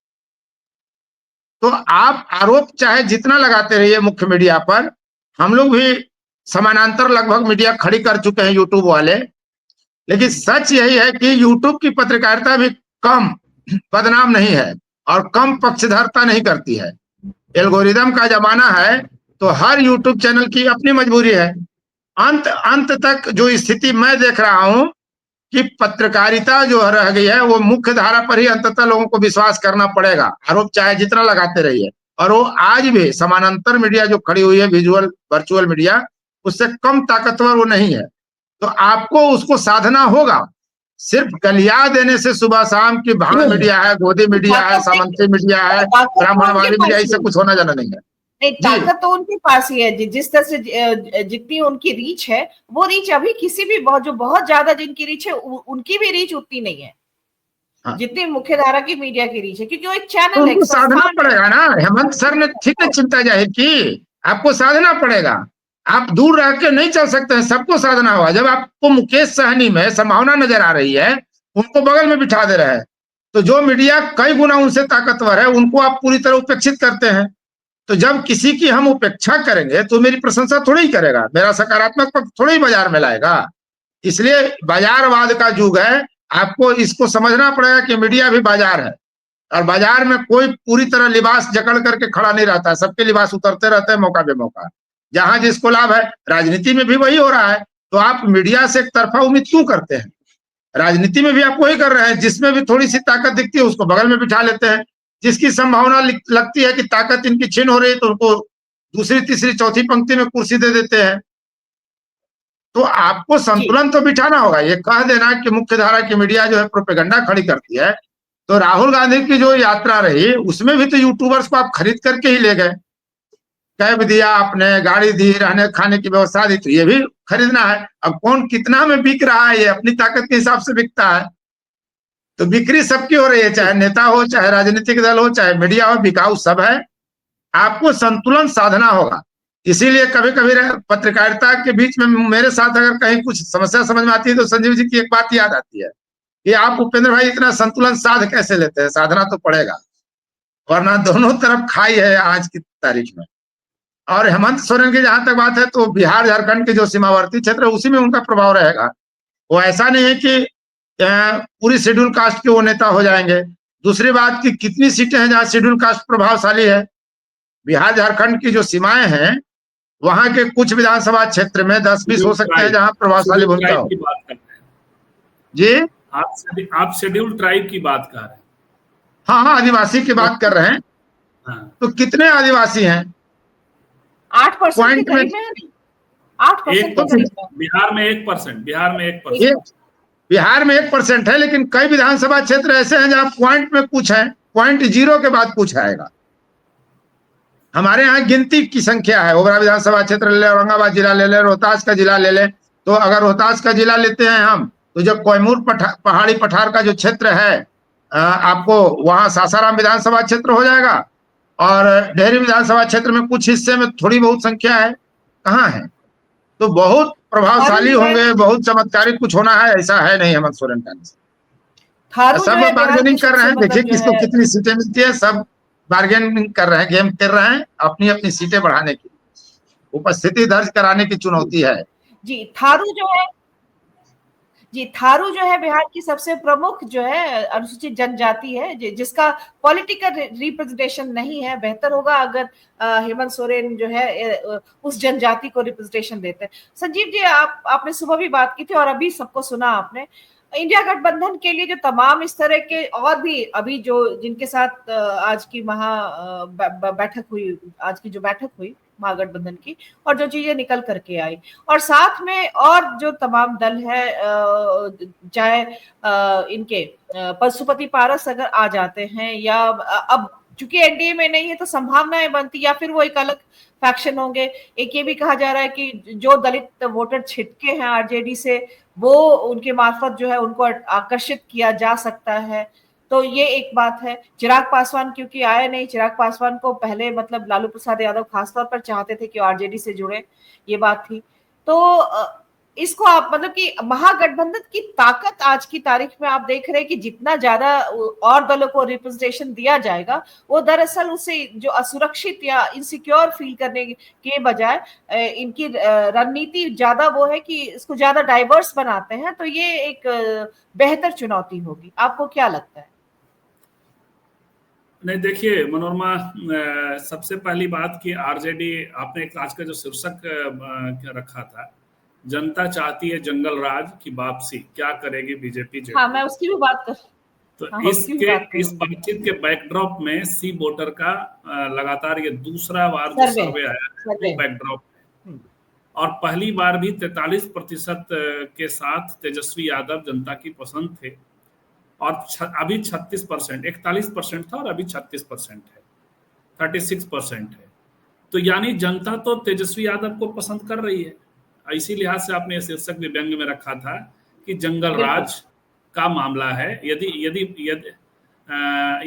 तो आप आरोप चाहे जितना लगाते रहिए मुख्य मीडिया पर, हम लोग भी समानांतर लगभग मीडिया खड़ी कर चुके हैं यूट्यूब वाले, लेकिन सच यही है कि यूट्यूब की पत्रकारिता भी कम बदनाम नहीं है और कम पक्षधरता नहीं करती है। एल्गोरिदम का जमाना है तो हर यूट्यूब चैनल की अपनी मजबूरी है। अंत तक जो स्थिति मैं देख रहा हूं कि पत्रकारिता जो रह गई है वो मुख्य धारा पर ही अंततः लोगों को विश्वास करना पड़ेगा, आरोप चाहे जितना लगाते रहिए। और वो आज भी समानांतर मीडिया जो खड़ी हुई है, विजुअल वर्चुअल मीडिया, उससे कम ताकतवर वो नहीं है। तो आपको उसको साधना होगा। सिर्फ गलिया देने से सुबह शाम की भांग मीडिया है, गोदी मीडिया है, सामंती मीडिया है, ब्राह्मणवादी मीडिया, इससे कुछ होना जाना नहीं है। नहीं, ताकत तो उनके पास ही है। जिस तरह से जितनी उनकी रीच है, वो रीच अभी किसी भी जो बहुत ज्यादा जिनकी रीच है उनकी भी रीच उतनी नहीं है। हाँ। जितनी मुख्य धारा की मीडिया की रीच है, क्योंकि वो एक चैनल है, साधना पड़ेगा ना। हेमंत सर ने ठीक है चिंता जाहिर की, आपको साधना पड़ेगा। आप दूर रह के नहीं चल सकते हैं, सबको साधना होगा। जब आपको मुकेश सहनी में संभावना नजर आ रही है, उनको बगल में बिठा दे रहे हैं, तो जो मीडिया कई गुना उनसे ताकतवर है उनको आप पूरी तरह उपेक्षित करते हैं। तो जब किसी की हम उपेक्षा करेंगे तो मेरी प्रशंसा थोड़ी ही करेगा, मेरा सकारात्मक पक्ष थोड़ी ही बाजार में लाएगा। इसलिए बाजारवाद का युग है, आपको इसको समझना पड़ेगा कि मीडिया भी बाजार है और बाजार में कोई पूरी तरह लिबास जकड़ करके खड़ा नहीं रहता, सबके लिबास उतरते रहते हैं मौका बेमौका, जहां जिसको लाभ है। राजनीति में भी वही हो रहा है। तो आप मीडिया से एक तरफा उम्मीद क्यों करते हैं? राजनीति में भी आप वही कर रहे हैं, जिसमें भी थोड़ी सी ताकत दिखती है उसको बगल में बिठा लेते हैं। जिसकी संभावना लगती है कि ताकत इनकी छीन हो रही है तो उनको दूसरी तीसरी चौथी पंक्ति में कुर्सी दे देते हैं। तो आपको संतुलन तो बिठाना होगा। ये कह देना कि मुख्य धारा की मीडिया जो है प्रोपेगेंडा खड़ी करती है, तो राहुल गांधी की जो यात्रा रही उसमें भी तो यूट्यूबर्स को आप खरीद करके ही ले गए, कैब दिया आपने, गाड़ी दी, रहने खाने की व्यवस्था दी, तो ये भी खरीदना है। अब कौन कितना में बिक रहा है, ये अपनी ताकत के हिसाब से बिकता है। तो बिक्री सबकी हो रही है, चाहे नेता हो, चाहे राजनीतिक दल हो, चाहे मीडिया हो, बिकाऊ सब है। आपको संतुलन साधना होगा। इसीलिए कभी कभी पत्रकारिता के बीच में मेरे साथ अगर कहीं कुछ समस्या समझ में आती है तो संजीव जी की एक बात याद आती है कि आप उपेंद्र भाई इतना संतुलन साध कैसे लेते हैं? साधना तो पड़ेगा, वरना दोनों तरफ खाई है आज की तारीख में। और हेमंत सोरेन की जहां तक बात है तो बिहार झारखंड के जो सीमावर्ती क्षेत्र है उसी में उनका प्रभाव रहेगा। वो ऐसा नहीं है कि पूरी शेड्यूल कास्ट के वो नेता हो जाएंगे। दूसरी बात कि कितनी सीटें हैं जहां शेड्यूल कास्ट प्रभावशाली है। बिहार झारखंड की जो सीमाएं हैं वहां के कुछ विधानसभा क्षेत्र में 10-20 हो सकते हैं जहां प्रभावशाली भूमिका हो। जी आप शेड्यूल ट्राइब की बात कर रहे हैं? हाँ, आदिवासी की बात कर रहे हैं। हाँ। तो कितने आदिवासी हैं? 8% के करीब में। 8% बिहार में 1%। बिहार में 1% है, लेकिन कई विधानसभा क्षेत्र ऐसे हैं जहां पॉइंट में कुछ है, 0.0 के बाद कुछ आएगा। हमारे यहाँ गिनती की संख्या है। ओबरा विधानसभा क्षेत्र ले ले, औरंगाबाद जिला ले ले, रोहतास का जिला ले ले, तो अगर रोहतास का जिला लेते हैं हम, तो जब कोयमूर पहाड़ी पठार का जो क्षेत्र है आपको वहां सासाराम विधानसभा क्षेत्र हो जाएगा और डेहरी विधानसभा क्षेत्र में कुछ हिस्से में थोड़ी बहुत संख्या है। कहाँ है? तो बहुत प्रभावशाली होंगे, बहुत चमत्कारिक कुछ होना है, ऐसा है नहीं हेमंत सोरेन का। सब बार्गेनिंग कर रहे हैं, देखिए किसको कितनी सीटें मिलती है। सब बार्गेनिंग कर रहे हैं, गेम खेल रहे हैं अपनी अपनी सीटें बढ़ाने की, उपस्थिति दर्ज कराने की चुनौती है। जी, थारू जो है जी, थारू जो है बिहार की सबसे प्रमुख जो है अनुसूचित जनजाति है, जिसका पॉलिटिकल रिप्रेजेंटेशन नहीं है। बेहतर होगा अगर हेमंत सोरेन जो है उस जनजाति को रिप्रेजेंटेशन देते हैं। संजीव जी, आपने सुबह भी बात की थी और अभी सबको सुना आपने, इंडिया गठबंधन के लिए जो तमाम इस तरह के और भी अभी जो जिनके साथ आज की बैठक हुई, आज की जो बैठक हुई महागठबंधन की, और जो चीजें निकल करके आई, और साथ में और जो तमाम दल है, चाहे इनके पशुपति पारस अगर आ जाते हैं, या अब चूंकि एनडीए में नहीं है तो संभावनाएं बनती, या फिर वो एक अलग फैक्शन होंगे। एक ये भी कहा जा रहा है कि जो दलित वोटर छिटके हैं आरजेडी से, वो उनके मार्फत जो है उनको आकर्षित किया जा सकता है। तो ये एक बात है। चिराग पासवान क्योंकि आए नहीं, चिराग पासवान को पहले मतलब लालू प्रसाद यादव खासतौर पर चाहते थे कि आरजेडी से जुड़े, ये बात थी। तो इसको आप मतलब कि महागठबंधन की ताकत आज की तारीख में आप देख रहे हैं कि जितना ज्यादा और दलों को रिप्रेजेंटेशन दिया जाएगा, वो दरअसल उसे जो असुरक्षित या इनसिक्योर फील करने के बजाय इनकी रणनीति ज्यादा वो है कि इसको ज्यादा डाइवर्स बनाते हैं। तो ये एक बेहतर चुनौती होगी। आपको क्या लगता है? नहीं, देखिए मनोरमा, सबसे पहली बात कि आरजेडी, आपने आज का जो शीर्षक रखा था, जनता चाहती है जंगल राज की वापसी, क्या करेगी बीजेपी? हाँ, मैं उसकी भी बात कर तो हाँ, इस बातचीत के बैकड्रॉप में सी वोटर का लगातार ये दूसरा बार जो सर्वे आया है, वो बैकड्रॉप है। और पहली बार भी 43% के साथ तेजस्वी यादव जनता की पसंद थे, और अभी 36%, 41% था और अभी 36% है, 36% है। तो यानी जनता तो तेजस्वी यादव को पसंद कर रही है। इसी लिहाज से आपने शीर्षक भी व्यंग में रखा था कि जंगल राज का मामला है। यदि यदि यदि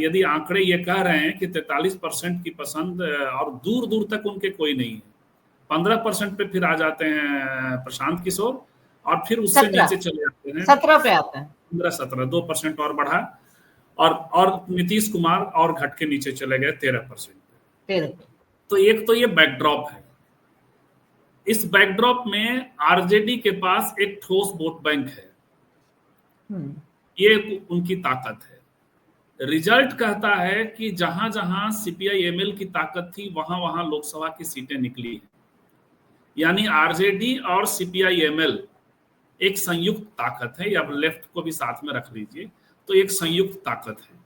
यदि आंकड़े ये कह रहे हैं कि 43% की पसंद और दूर दूर तक उनके कोई नहीं है, 15% पे फिर आ जाते हैं प्रशांत किशोर, और फिर उससे नीचे चले जाते हैं 17 पे आते हैं, 15-17, 2% और बढ़ा, और नीतीश कुमार और घट के नीचे चले गए 13% पे। तो एक तो ये बैकड्रॉप है। इस बैकड्रॉप में आरजेडी के पास एक ठोस वोट बैंक है, ये उनकी ताकत है। रिजल्ट कहता है कि जहां जहां सीपीआई एमएल की ताकत थी, वहां वहां लोकसभा की सीटें निकली है। यानी आरजेडी और सीपीआई एमएल एक संयुक्त ताकत है, या लेफ्ट को भी साथ में रख लीजिए, तो एक संयुक्त ताकत है।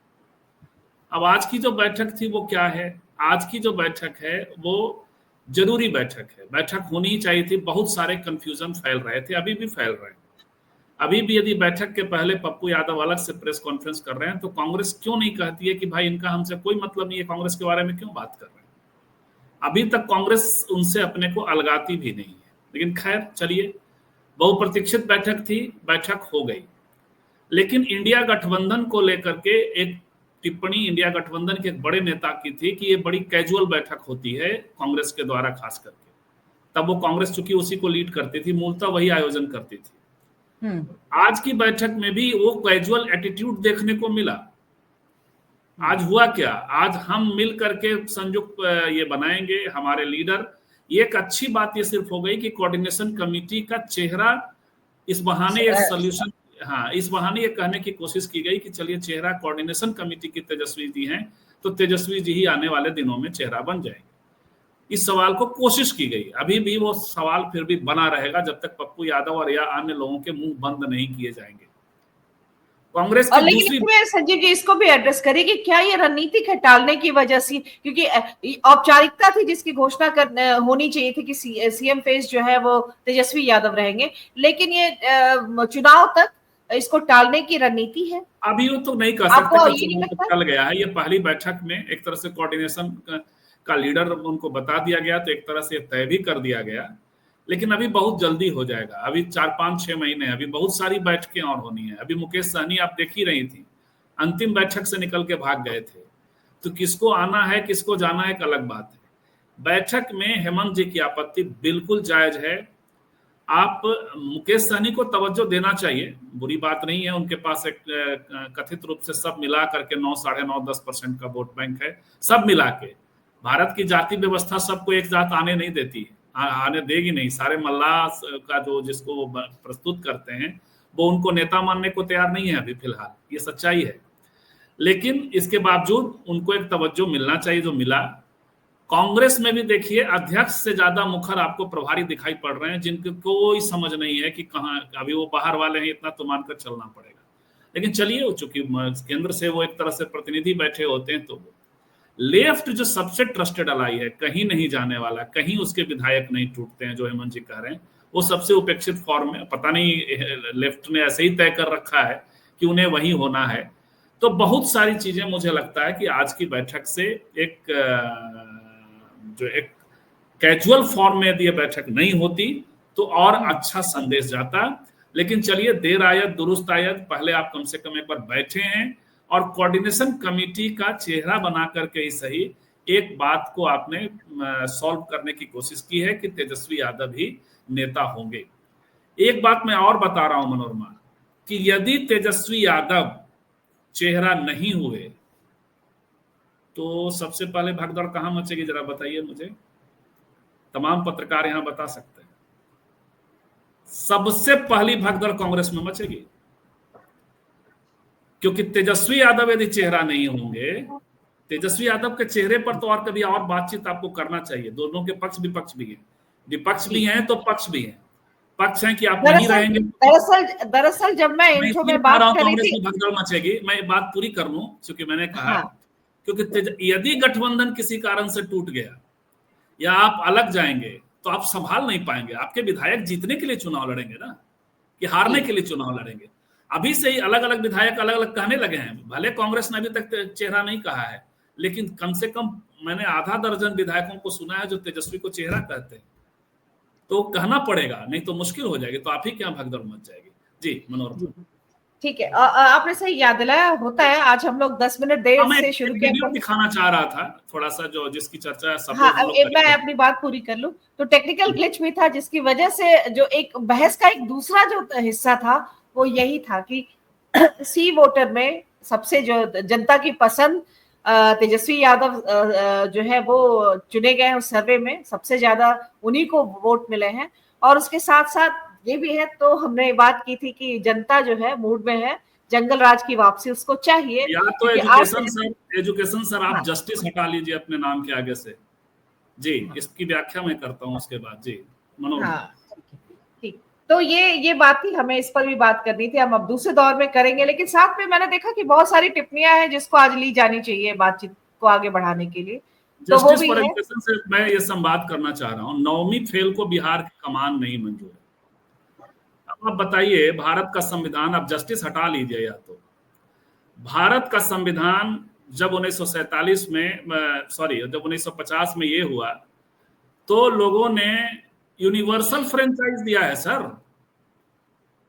अब आज की जो बैठक थी वो क्या है? आज की जो बैठक है वो जरूरी बैठक है, बैठक होनी ही चाहिए थी। बहुत सारे कंफ्यूजन फैल रहे थे, अभी भी फैल रहे हैं। अभी भी यदि बैठक के पहले पप्पू यादव अलग से प्रेस कॉन्फ्रेंस कर रहे हैं, तो कांग्रेस क्यों नहीं कहती है कि भाई इनका हमसे कोई मतलब नहीं है, कांग्रेस के बारे में क्यों बात कर रहे हैं? अभी तक कांग्रेस उनसे अपने को अलगाती भी नहीं है। लेकिन खैर चलिए, बहुप्रतीक्षित बैठक थी, बैठक हो गई। लेकिन इंडिया गठबंधन को लेकर के एक टिप्पणी इंडिया गठबंधन के एक बड़े नेता की थी कि ये बड़ी कैजुअल बैठक होती है कांग्रेस के द्वारा, खास करके तब वो कांग्रेस चूंकि उसी को लीड करती थी, मूलतः वही आयोजन करती थी। आज की बैठक में भी वो कैजुअल एटीट्यूड देखने को मिला। आज हुआ क्या? आज हम मिल करके संयुक्त ये बनाएंगे हमारे लीडर। ये एक अच्छी बात ये सिर्फ हो गई कि कोऑर्डिनेशन कमेटी का चेहरा इस बहाने ये सोल्यूशन, हाँ, इस बहाने ये कहने की कोशिश की गई कि चलिए चेहरा कोऑर्डिनेशन कमेटी की तेजस्वी जी हैं, तो तेजस्वी जी ही आने वाले दिनों में चेहरा बन जाएंगे। इस सवाल को कोशिश की गई। अभी भी वो सवाल फिर भी बना रहेगा जब तक पप्पू यादव और या अन्य लोगों के मुंह बंद नहीं किए जाएंगे। कांग्रेस की दूसरी, संजीव जी इसको भी एड्रेस करें कि क्या ये रणनीतिक है टालने की वजह से, क्योंकि औपचारिकता थी जिसकी घोषणा होनी चाहिए थी कि सीएम फेस जो है वो तेजस्वी यादव रहेंगे, लेकिन ये चुनाव तक इसको टालने की रणनीति है। अभी वो तो नहीं कह सकते कि चुनाव टल गया है। ये पहली बैठक में एक तरह से कोऑर्डिनेशन का लीडर उनको बता दिया गया, तो एक तरह से तय भी कर दिया गया। लेकिन अभी बहुत जल्दी हो जाएगा, अभी 4-5-6 महीने, अभी बहुत सारी बैठकें और होनी है। अभी मुकेश सहनी आप देख ही रही थी, अंतिम बैठक से निकल के भाग गए थे। तो किसको आना है किसको जाना है एक अलग बात है। बैठक में हेमंत जी की आपत्ति बिल्कुल जायज है। आप मुकेश सहनी को तवज्जो देना चाहिए, बुरी बात नहीं है। उनके पास एक कथित रूप से सब मिला करके 9, 9.5, 10% का वोट बैंक है। सब मिला के भारत की जाति व्यवस्था सबको एक जात आने नहीं देती है, आने देगी नहीं। सारे मल्लाह का जो जिसको वो प्रस्तुत करते हैं वो उनको नेता मानने को तैयार नहीं है अभी फिलहाल, ये सच्चाई है। लेकिन इसके बावजूद उनको एक तवज्जो मिलना चाहिए जो मिला। कांग्रेस में भी देखिए अध्यक्ष से ज्यादा मुखर आपको प्रभारी दिखाई पड़ रहे हैं, जिनकी कोई समझ नहीं है कि कहाँ, अभी वो बाहर वाले हैं इतना तो मानकर चलना पड़ेगा। लेकिन चलिए, चूंकि केंद्र से वो एक तरह से प्रतिनिधि बैठे होते हैं, तो लेफ्ट जो सबसे ट्रस्टेड अलाई है, कहीं नहीं जाने वाला, कहीं उसके विधायक नहीं टूटते हैं, जो हेमंत जी कह रहे हैं, वो सबसे उपेक्षित फॉर्म में, पता नहीं लेफ्ट ने ऐसे ही तय कर रखा है कि उन्हें वही होना है। तो बहुत सारी चीजें मुझे लगता है कि आज की बैठक से एक कैजुअल फॉर्म में यदि ये बैठक नहीं होती तो और अच्छा संदेश जाता। लेकिन चलिए, देर आयत दुरुस्त आयत, पहले आप कम से कम एक बार बैठे हैं और कोऑर्डिनेशन कमेटी का चेहरा बना करके ही सही एक बात को आपने सॉल्व करने की कोशिश की है कि तेजस्वी यादव ही नेता होंगे। एक बात मैं और बता रहा हूं मनोरमा, कि यदि तेजस्वी यादव चेहरा नहीं हुए तो सबसे पहले भगदड़ कहां मचेगी, जरा बताइए मुझे। तमाम पत्रकार यहां बता सकते हैं। सबसे पहली भगदड़ कांग्रेस में मचेगी, क्योंकि तेजस्वी यादव यदि चेहरा नहीं होंगे, तेजस्वी यादव के चेहरे पर तो और कभी और बातचीत आपको करना चाहिए। दोनों के पक्ष विपक्ष भी है, विपक्ष भी हैं तो पक्ष भी है। पक्ष है कि आप नहीं रहेंगे। दरअसल जब मैं इंट्रो में बात कर रही थी, भगदड़ मचेगी। मैं बात पूरी कर लूं, क्योंकि मैंने कहा क्योंकि यदि गठबंधन किसी कारण से टूट गया या आप अलग जाएंगे तो आप संभाल नहीं पाएंगे। आपके विधायक जीतने के लिए चुनाव लड़ेंगे ना, कि हारने के लिए चुनाव लड़ेंगे। अभी से ही अलग अलग विधायक अलग अलग कहने लगे हैं। भले कांग्रेस ने अभी तक चेहरा नहीं कहा है, लेकिन कम से कम मैंने आधा दर्जन विधायकों को सुना है जो तेजस्वी को चेहरा कहते हैं। तो कहना पड़ेगा, नहीं तो मुश्किल हो जाएगी। तो आप ही क्या भगदड़ मच जाएगी। जी मनोरमा, ठीक है। आपने सही याद दिलाया। होता है आज हम लोग 10 मिनट देर से शुरू किया, वीडियो दिखाना चाह रहा था थोड़ा सा, जो जिसकी चर्चा सब मैं अपनी बात पूरी कर लूं। तो टेक्निकल ग्लिच भी था, जिसकी वजह से जो एक बहस का एक दूसरा जो हिस्सा था वो यही था कि सी वोटर में सबसे जो जनता की पसंद तेजस्वी यादव जो है वो चुने गए हैं। उस सर्वे में सबसे ज्यादा उन्हीं को वोट मिले हैं। और उसके साथ साथ ये भी है, तो हमने बात की थी कि जनता जो है मूड में है जंगल राज की वापसी उसको चाहिए। या तो एजुकेशन सर आप जस्टिस हटा लीजिए अपने नाम के आगे से। जी, इसकी व्याख्या मैं करता हूँ उसके बाद। जी मनोरमा, ठीक। तो ये बात थी, हमें इस पर भी बात करनी थी। हम अब दूसरे दौर में करेंगे, लेकिन साथ में मैंने देखा कि बहुत सारी टिप्पणियां हैं जिसको आज ली जानी चाहिए बातचीत को आगे बढ़ाने के लिए। तो वो भी एजुकेशन से मैं ये संवाद करना चाह रहा हूँ। 9वीं फेल को बिहार की कमान नहीं मंजूर है। अब बताइए, भारत का संविधान, अब जस्टिस हटा लीजिए या तो, भारत का संविधान जब 1947 में जब 1950 में ये हुआ तो लोगों ने यूनिवर्सल फ्रेंचाइज दिया है सर।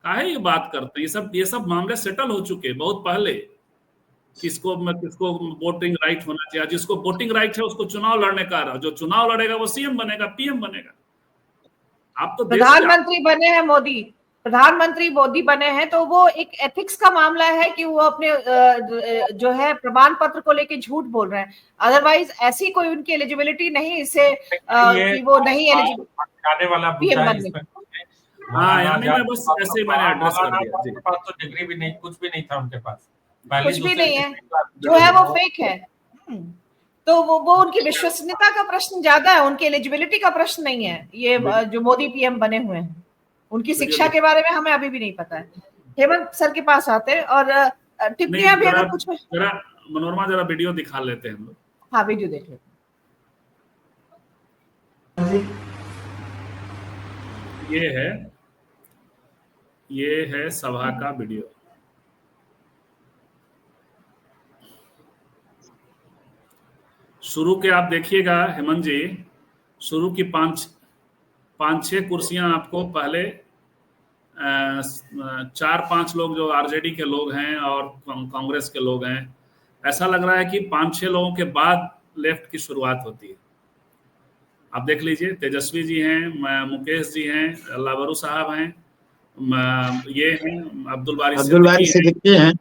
काहे ये बात करते हैं? ये सब मामले सेटल हो चुके बहुत पहले। किसको वोटिंग राइट होना चाहिए, जिसको वोटिंग राइट है उसको चुनाव लड़ने का, जो चुनाव लड़ेगा वो सीएम बनेगा, पीएम बनेगा। आप तो प्रधानमंत्री बने हैं मोदी, प्रधानमंत्री मोदी बने हैं, तो वो एक एथिक्स का मामला है कि वो अपने जो है प्रमाण पत्र को लेके झूठ बोल रहे हैं। अदरवाइज ऐसी कोई उनकी एलिजिबिलिटी नहीं इससे कि वो नहीं एलिजिबल आने वाला पीएम बनने। मैं बस ऐसे ही मैंने एड्रेस कर दिया। उनके पास तो डिग्री भी नहीं, कुछ भी नहीं था उनके पास, कुछ भी नहीं है, जो है वो फेक है। तो वो उनकी विश्वसनीयता का प्रश्न ज्यादा है, उनकी एलिजिबिलिटी का प्रश्न नहीं है। ये जो मोदी पीएम बने हुए हैं, उनकी शिक्षा के बारे में हमें अभी भी नहीं पता है। हेमंत सर के पास आते हैं और टिप्पणियां भी अगर कुछ मनोरमा जरा वीडियो दिखा लेते हैं हम लोग। हाँ, वीडियो देख लेते हैं। ये है सभा का वीडियो। शुरू के आप देखिएगा हेमंत जी, शुरू की 5-6 कुर्सियां आपको पहले 4-5 लोग जो आरजेडी के लोग हैं और कांग्रेस के लोग हैं, ऐसा लग रहा है कि 5-6 लोगों के बाद लेफ्ट की शुरुआत होती है। आप देख लीजिए, तेजस्वी जी हैं, मुकेश जी हैं, लावरू साहब हैं, ये हैं अब्दुल बारी सिद्दीकी हैं।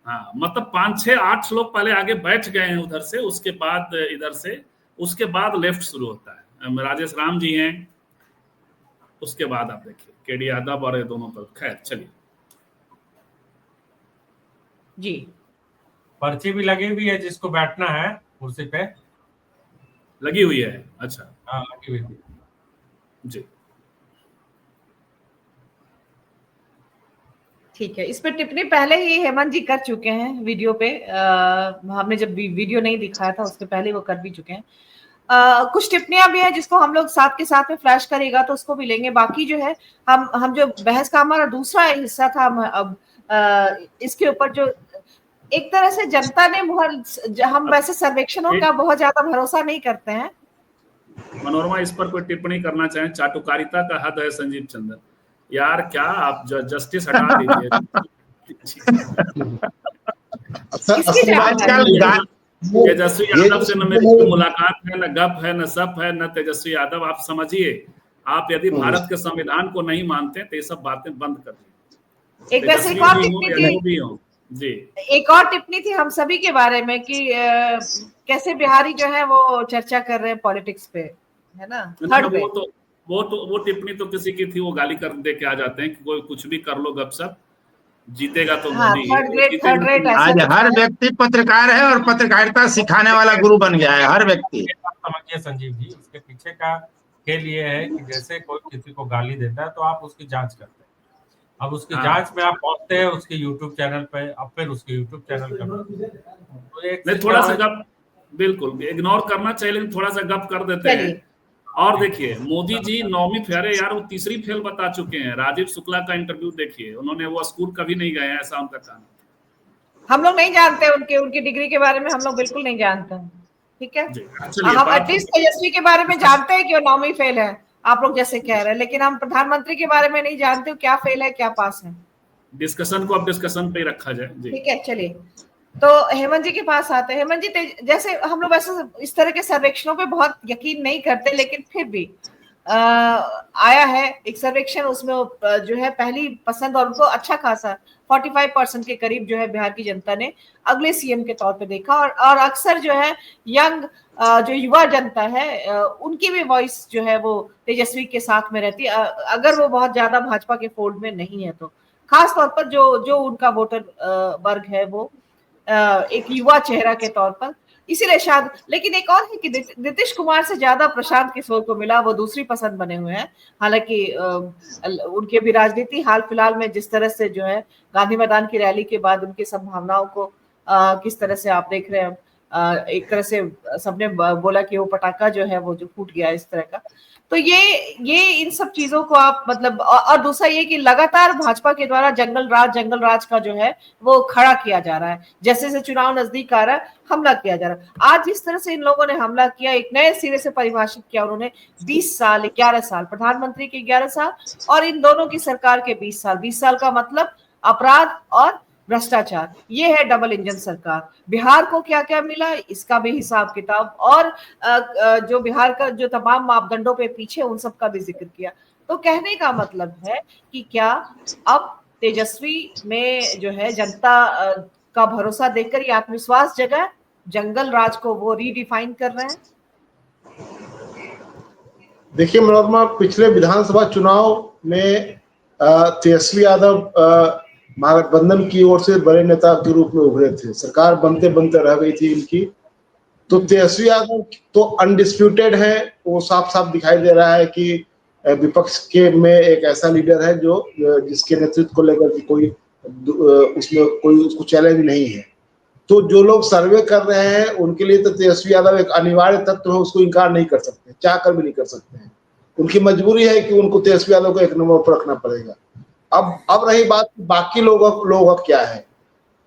हाँ, मतलब 5-6-8 लोग पहले आगे बैठ गए हैं उधर से, उसके बाद इधर से, उसके बाद लेफ्ट शुरू होता है। राजेश राम जी हैं, उसके बाद आप देखिए केडी यादव और ये दोनों पर। खैर चलिए, जी, पर्ची भी लगी हुई है, जिसको बैठना है कुर्सी पे। लगी हुई है, अच्छा हाँ, लगी हुई है। जी। ठीक है। इस पे टिप्पणी पहले ही हेमंत जी कर चुके हैं वीडियो पे। हमने जब वीडियो नहीं दिखाया था उसके पहले वो कर भी चुके हैं। कुछ टिप्पणियां भी हैं जिसको हम लोग साथ के साथ में फ्लैश करेगा तो उसको भी लेंगे। बाकी जो है हम जो बहस का हमारा दूसरा हिस्सा था, हम अब इसके ऊपर जो एक तरह से जनता ने हम वैसे सर्वेक्षणों का बहुत ज्यादा भरोसा नहीं करते हैं। मनोरमा, इस पर कोई टिप्पणी करना चाहें? चाटुकारिता का हद है संजीव चंद्र। यार क्या आप जस्टिस हटा दीजिए। किसकी आजकल जानकारी? तेजस्वी यादव से न मेरी कोई मुलाकात है, न गप है, न सप है, न तेजस्वी यादव। आप समझिए, आप यदि भारत के संविधान को नहीं मानते तो ये सब बातें बंद कर दीजिए। एक वैसे एक और टिप्पणी थी, जी, एक और टिप्पणी थी हम सभी के बारे में कि कैसे बिहारी जो है वो चर्चा कर रहे हैं पॉलिटिक्स पे, है ना, थर्ड पे। वो टिप्पणी तो किसी की थी, वो गाली कर दे के आ जाते हैं कि कोई कुछ भी कर लो गपशप, जीतेगा तो हाँ, मोदी ही, थर्ड जीतेगा रेट तो ऐसा आज कुछ हर है। व्यक्ति पत्रकार है और पत्रकारिता सिखाने वाला गुरु बन गया है हर व्यक्ति। ये बात समझिए संजीव जी, इसके पीछे का खेल ये है कि जैसे कोई किसी को गाली देता है तो आप उसकी जांच करते हैं। अब उसकी हाँ। जांच में आप पहुंचते हैं उसके यूट्यूब चैनल पे, अब फिर उसके यूट्यूब चैनल का तो एक नहीं, थोड़ा सा गप बिल्कुल इग्नोर करना चाहिए, लेकिन थोड़ा सा गप कर देते हैं। चलिए, और देखिए, मोदी जी 9वीं फेल, यार वो तीसरी फेल बता चुके हैं। राजीव शुक्ला का इंटरव्यू देखिए, उन्होंने वो स्कूल कभी नहीं गए हैं, ऐसा उनका काम। हम लोग नहीं जानते उनकी डिग्री के बारे में, हम लोग बिल्कुल नहीं जानते हैं। ठीक है, जी, चलिए हम बात एटलीस्ट तेजस्वी के बारे में जानते हैं कि वो 9वीं फेल है, आप लोग जैसे कह रहे हैं, लेकिन हम प्रधानमंत्री के बारे में नहीं जानते क्या फेल है क्या पास है। डिस्कशन को अब डिस्कशन पे ही रखा जाए। जी, ठीक है, चलिए। तो हेमंत जी के पास आते हैं। हेमंत जी, जैसे हम लोग वैसे इस तरह के सर्वेक्षणों पे बहुत यकीन नहीं करते, लेकिन फिर भी आया है एक सर्वेक्षण, उसमें जो है पहली पसंद और उनको अच्छा खासा 45% के करीब जो है बिहार की जनता ने अगले सीएम के तौर पे देखा। और अक्सर जो है यंग जो युवा जनता है उनकी भी वॉइस जो है वो तेजस्वी के साथ में रहती है, अगर वो बहुत ज्यादा भाजपा के फोल्ड में नहीं है तो। खास तौर पर जो उनका वोटर वर्ग है वो एक युवा चेहरा के तौर पर, इसीलिए शायद। लेकिन एक और है कि नीतीश कुमार से ज्यादा प्रशांत किशोर को मिला, वो दूसरी पसंद बने हुए हैं। हालांकि उनके भी राजनीति हाल फिलहाल में जिस तरह से जो है गांधी मैदान की रैली के बाद उनकी संभावनाओं को किस तरह से आप देख रहे हैं, एक तरह से सबने बोला कि वो पटाखा जो है वो जो फूट गया इस तरह का। तो ये इन सब चीजों को आप मतलब, और दूसरा ये कि लगातार भाजपा के द्वारा जंगल राज का जो है वो खड़ा किया जा रहा है। जैसे जैसे चुनाव नजदीक आ रहा है हमला किया जा रहा है। आज जिस तरह से इन लोगों ने हमला किया, एक नए सिरे से परिभाषित किया उन्होंने, 20 साल 11 साल, प्रधानमंत्री के 11 साल और इन दोनों की सरकार के 20 साल। 20 साल का मतलब अपराध और भ्रष्टाचार, ये है डबल इंजन सरकार। बिहार को क्या क्या मिला इसका भी हिसाब किताब, और जो बिहार का जो तमाम मापदंडों पे पीछे उन सब का भी जिक्र किया। तो कहने का मतलब है कि क्या अब तेजस्वी में जो है जनता का भरोसा देखकर ये आत्मविश्वास जगा, जंगल राज को वो रीडिफाइन कर रहे हैं। देखिए मनोरमा, पिछले विधानसभा चुनाव में तेजस्वी यादव महागठबंधन की ओर से बड़े नेता के रूप में उभरे थे। सरकार बनते बनते रह गई थी इनकी। तो तेजस्वी यादव तो अनडिस्प्यूटेड है, वो साफ साफ दिखाई दे रहा है कि विपक्ष के में एक ऐसा लीडर है जो जिसके नेतृत्व को लेकर के कोई उसमें कोई उसको चैलेंज नहीं है। तो जो लोग सर्वे कर रहे हैं उनके लिए तो तेजस्वी यादव एक अनिवार्य तत्व है, उसको इनकार नहीं कर सकते, चाह कर भी नहीं कर सकते हैं। उनकी मजबूरी है कि उनको तेजस्वी यादव को एक नंबर पर रखना पड़ेगा। अब रही बात बाकी लोगों का क्या है,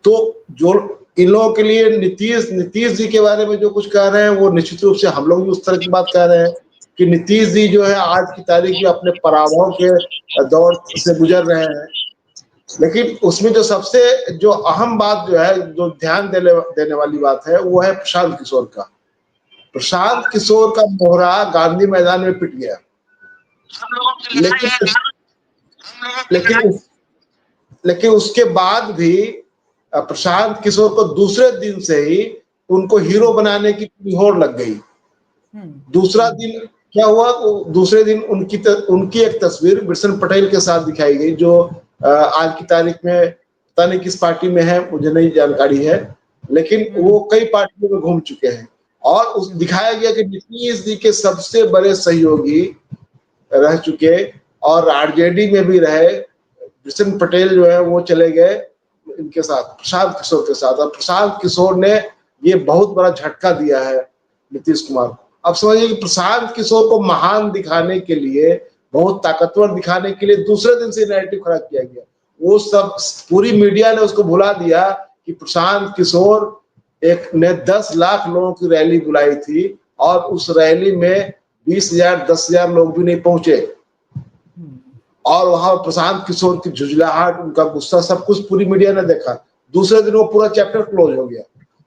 तो जो इन लोगों के लिए नीतीश जी के बारे में जो कुछ कह रहे हैं वो निश्चित रूप से हम लोग भी उस तरह की बात कह रहे हैं कि नीतीश जी जो है आज की तारीख में अपने पराभव के दौर से गुजर रहे हैं। लेकिन उसमें जो सबसे जो अहम बात जो है, जो ध्यान देने वाली बात है, वो है प्रशांत किशोर का। प्रशांत किशोर का मोहरा गांधी मैदान में पिट गया। लेकिन उसके बाद भी प्रशांत किशोर को दूसरे दिन से ही उनको हीरो बनाने की होड़ लग गई। दूसरा दिन क्या हुआ, दूसरे दिन उनकी एक तस्वीर बिरसन पटेल के साथ दिखाई गई, जो आज की तारीख में पता नहीं किस पार्टी में है, मुझे नहीं जानकारी है, लेकिन वो कई पार्टियों में घूम चुके हैं। और उस दिखाया गया कि नीतीश जी के सबसे बड़े सहयोगी रह चुके और आरजेडी में भी रहे बिशन पटेल जो है वो चले गए इनके साथ, प्रशांत किशोर के साथ। और प्रशांत किशोर ने ये बहुत बड़ा झटका दिया है नीतीश कुमार को। अब समझिए कि प्रशांत किशोर को महान दिखाने के लिए, बहुत ताकतवर दिखाने के लिए दूसरे दिन से नैरेटिव खड़ा किया गया। वो सब पूरी मीडिया ने उसको भुला दिया कि प्रशांत किशोर एक ने 10 लाख लोगों की रैली बुलाई थी और उस रैली में 20,000 10,000 लोग भी नहीं पहुंचे। और वहां प्रशांत किशोर की झुंझलाहट, उनका गुस्सा, सब कुछ पूरी मीडिया ने देखा। दूसरे दिन वो पूरा चैप्टर क्लोज हो गया।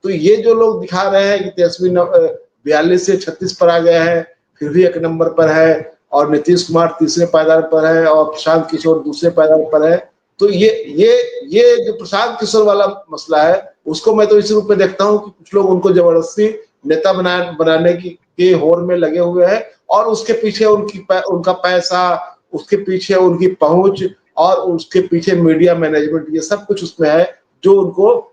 तो ये जो लोग दिखा रहे हैं कि तेजस्वी 42 से 36 पर आ गया है, फिर भी 1 नंबर पर है, और नीतीश कुमार तीसरे पायदान पर है और प्रशांत किशोर दूसरे पायदान पर है। तो ये जो प्रशांत किशोर वाला मसला है, उसको मैं तो इस रूप में देखता हूँ कि कुछ लोग उनको जबरदस्ती नेता बनाने के होड़ में लगे हुए हैं, और उसके पीछे उनका पैसा, उसके पीछे उनकी पहुंच, और उसके पीछे मीडिया मैनेजमेंट, ये सब कुछ उसमें है जो उनको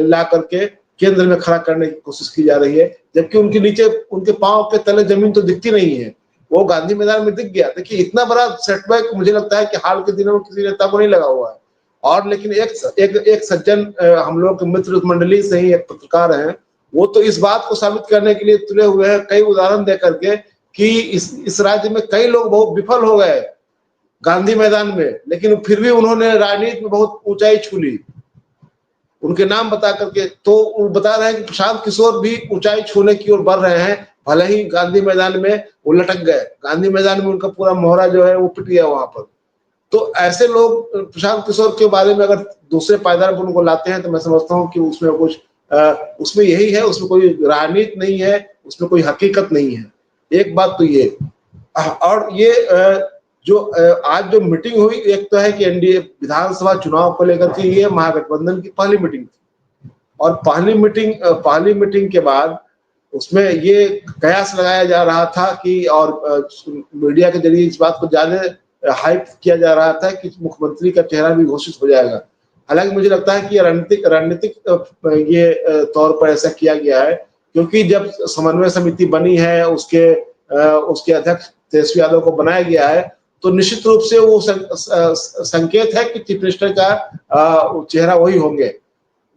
ला करके केंद्र में खड़ा करने की कोशिश की जा रही है। जबकि उनके नीचे, उनके पांव के तले जमीन तो दिखती नहीं है। वो गांधी मैदान में दिख गया। देखिए इतना बड़ा सेटबैक मुझे लगता है कि हाल के दिनों में किसी नेता को नहीं लगा हुआ है। और लेकिन एक सज्जन, हम लोग के मित्र मंडली से ही एक पत्रकार हैं, वो तो इस बात को साबित करने के लिए तुले हुए हैं कई उदाहरण दे करके कि इस राज्य में कई लोग बहुत विफल हो गए गांधी मैदान में, लेकिन फिर भी उन्होंने राजनीति में बहुत ऊंचाई छू ली, उनके नाम बता करके। तो वो बता रहे हैं कि प्रशांत किशोर भी ऊंचाई छूने की ओर बढ़ रहे हैं, भले ही गांधी मैदान में वो लटक गए। गांधी मैदान में उनका पूरा मोहरा जो है वो पिट गया वहां पर। तो ऐसे लोग प्रशांत किशोर के बारे में अगर दूसरे पायदान पर उनको लाते हैं तो मैं समझता हूँ कि उसमें कुछ उसमें यही है, उसमें कोई राजनीति नहीं है, उसमें कोई हकीकत नहीं है। एक बात तो ये, और ये जो आज जो मीटिंग हुई, एक तो है कि एनडीए विधानसभा चुनाव को लेकर के ये महागठबंधन की पहली मीटिंग थी, और पहली मीटिंग के बाद उसमें ये कयास लगाया जा रहा था कि, और मीडिया के जरिए इस बात को ज्यादा हाइप किया जा रहा था कि मुख्यमंत्री का चेहरा भी घोषित हो जाएगा। हालांकि मुझे लगता है कि रणनीतिक ये तौर पर ऐसा किया गया है, क्योंकि जब समन्वय समिति बनी है, उसके अध्यक्ष तेजस्वी यादव को बनाया गया है, तो निश्चित रूप से वो संकेत है कि चीफ मिनिस्टर का चेहरा वही होंगे।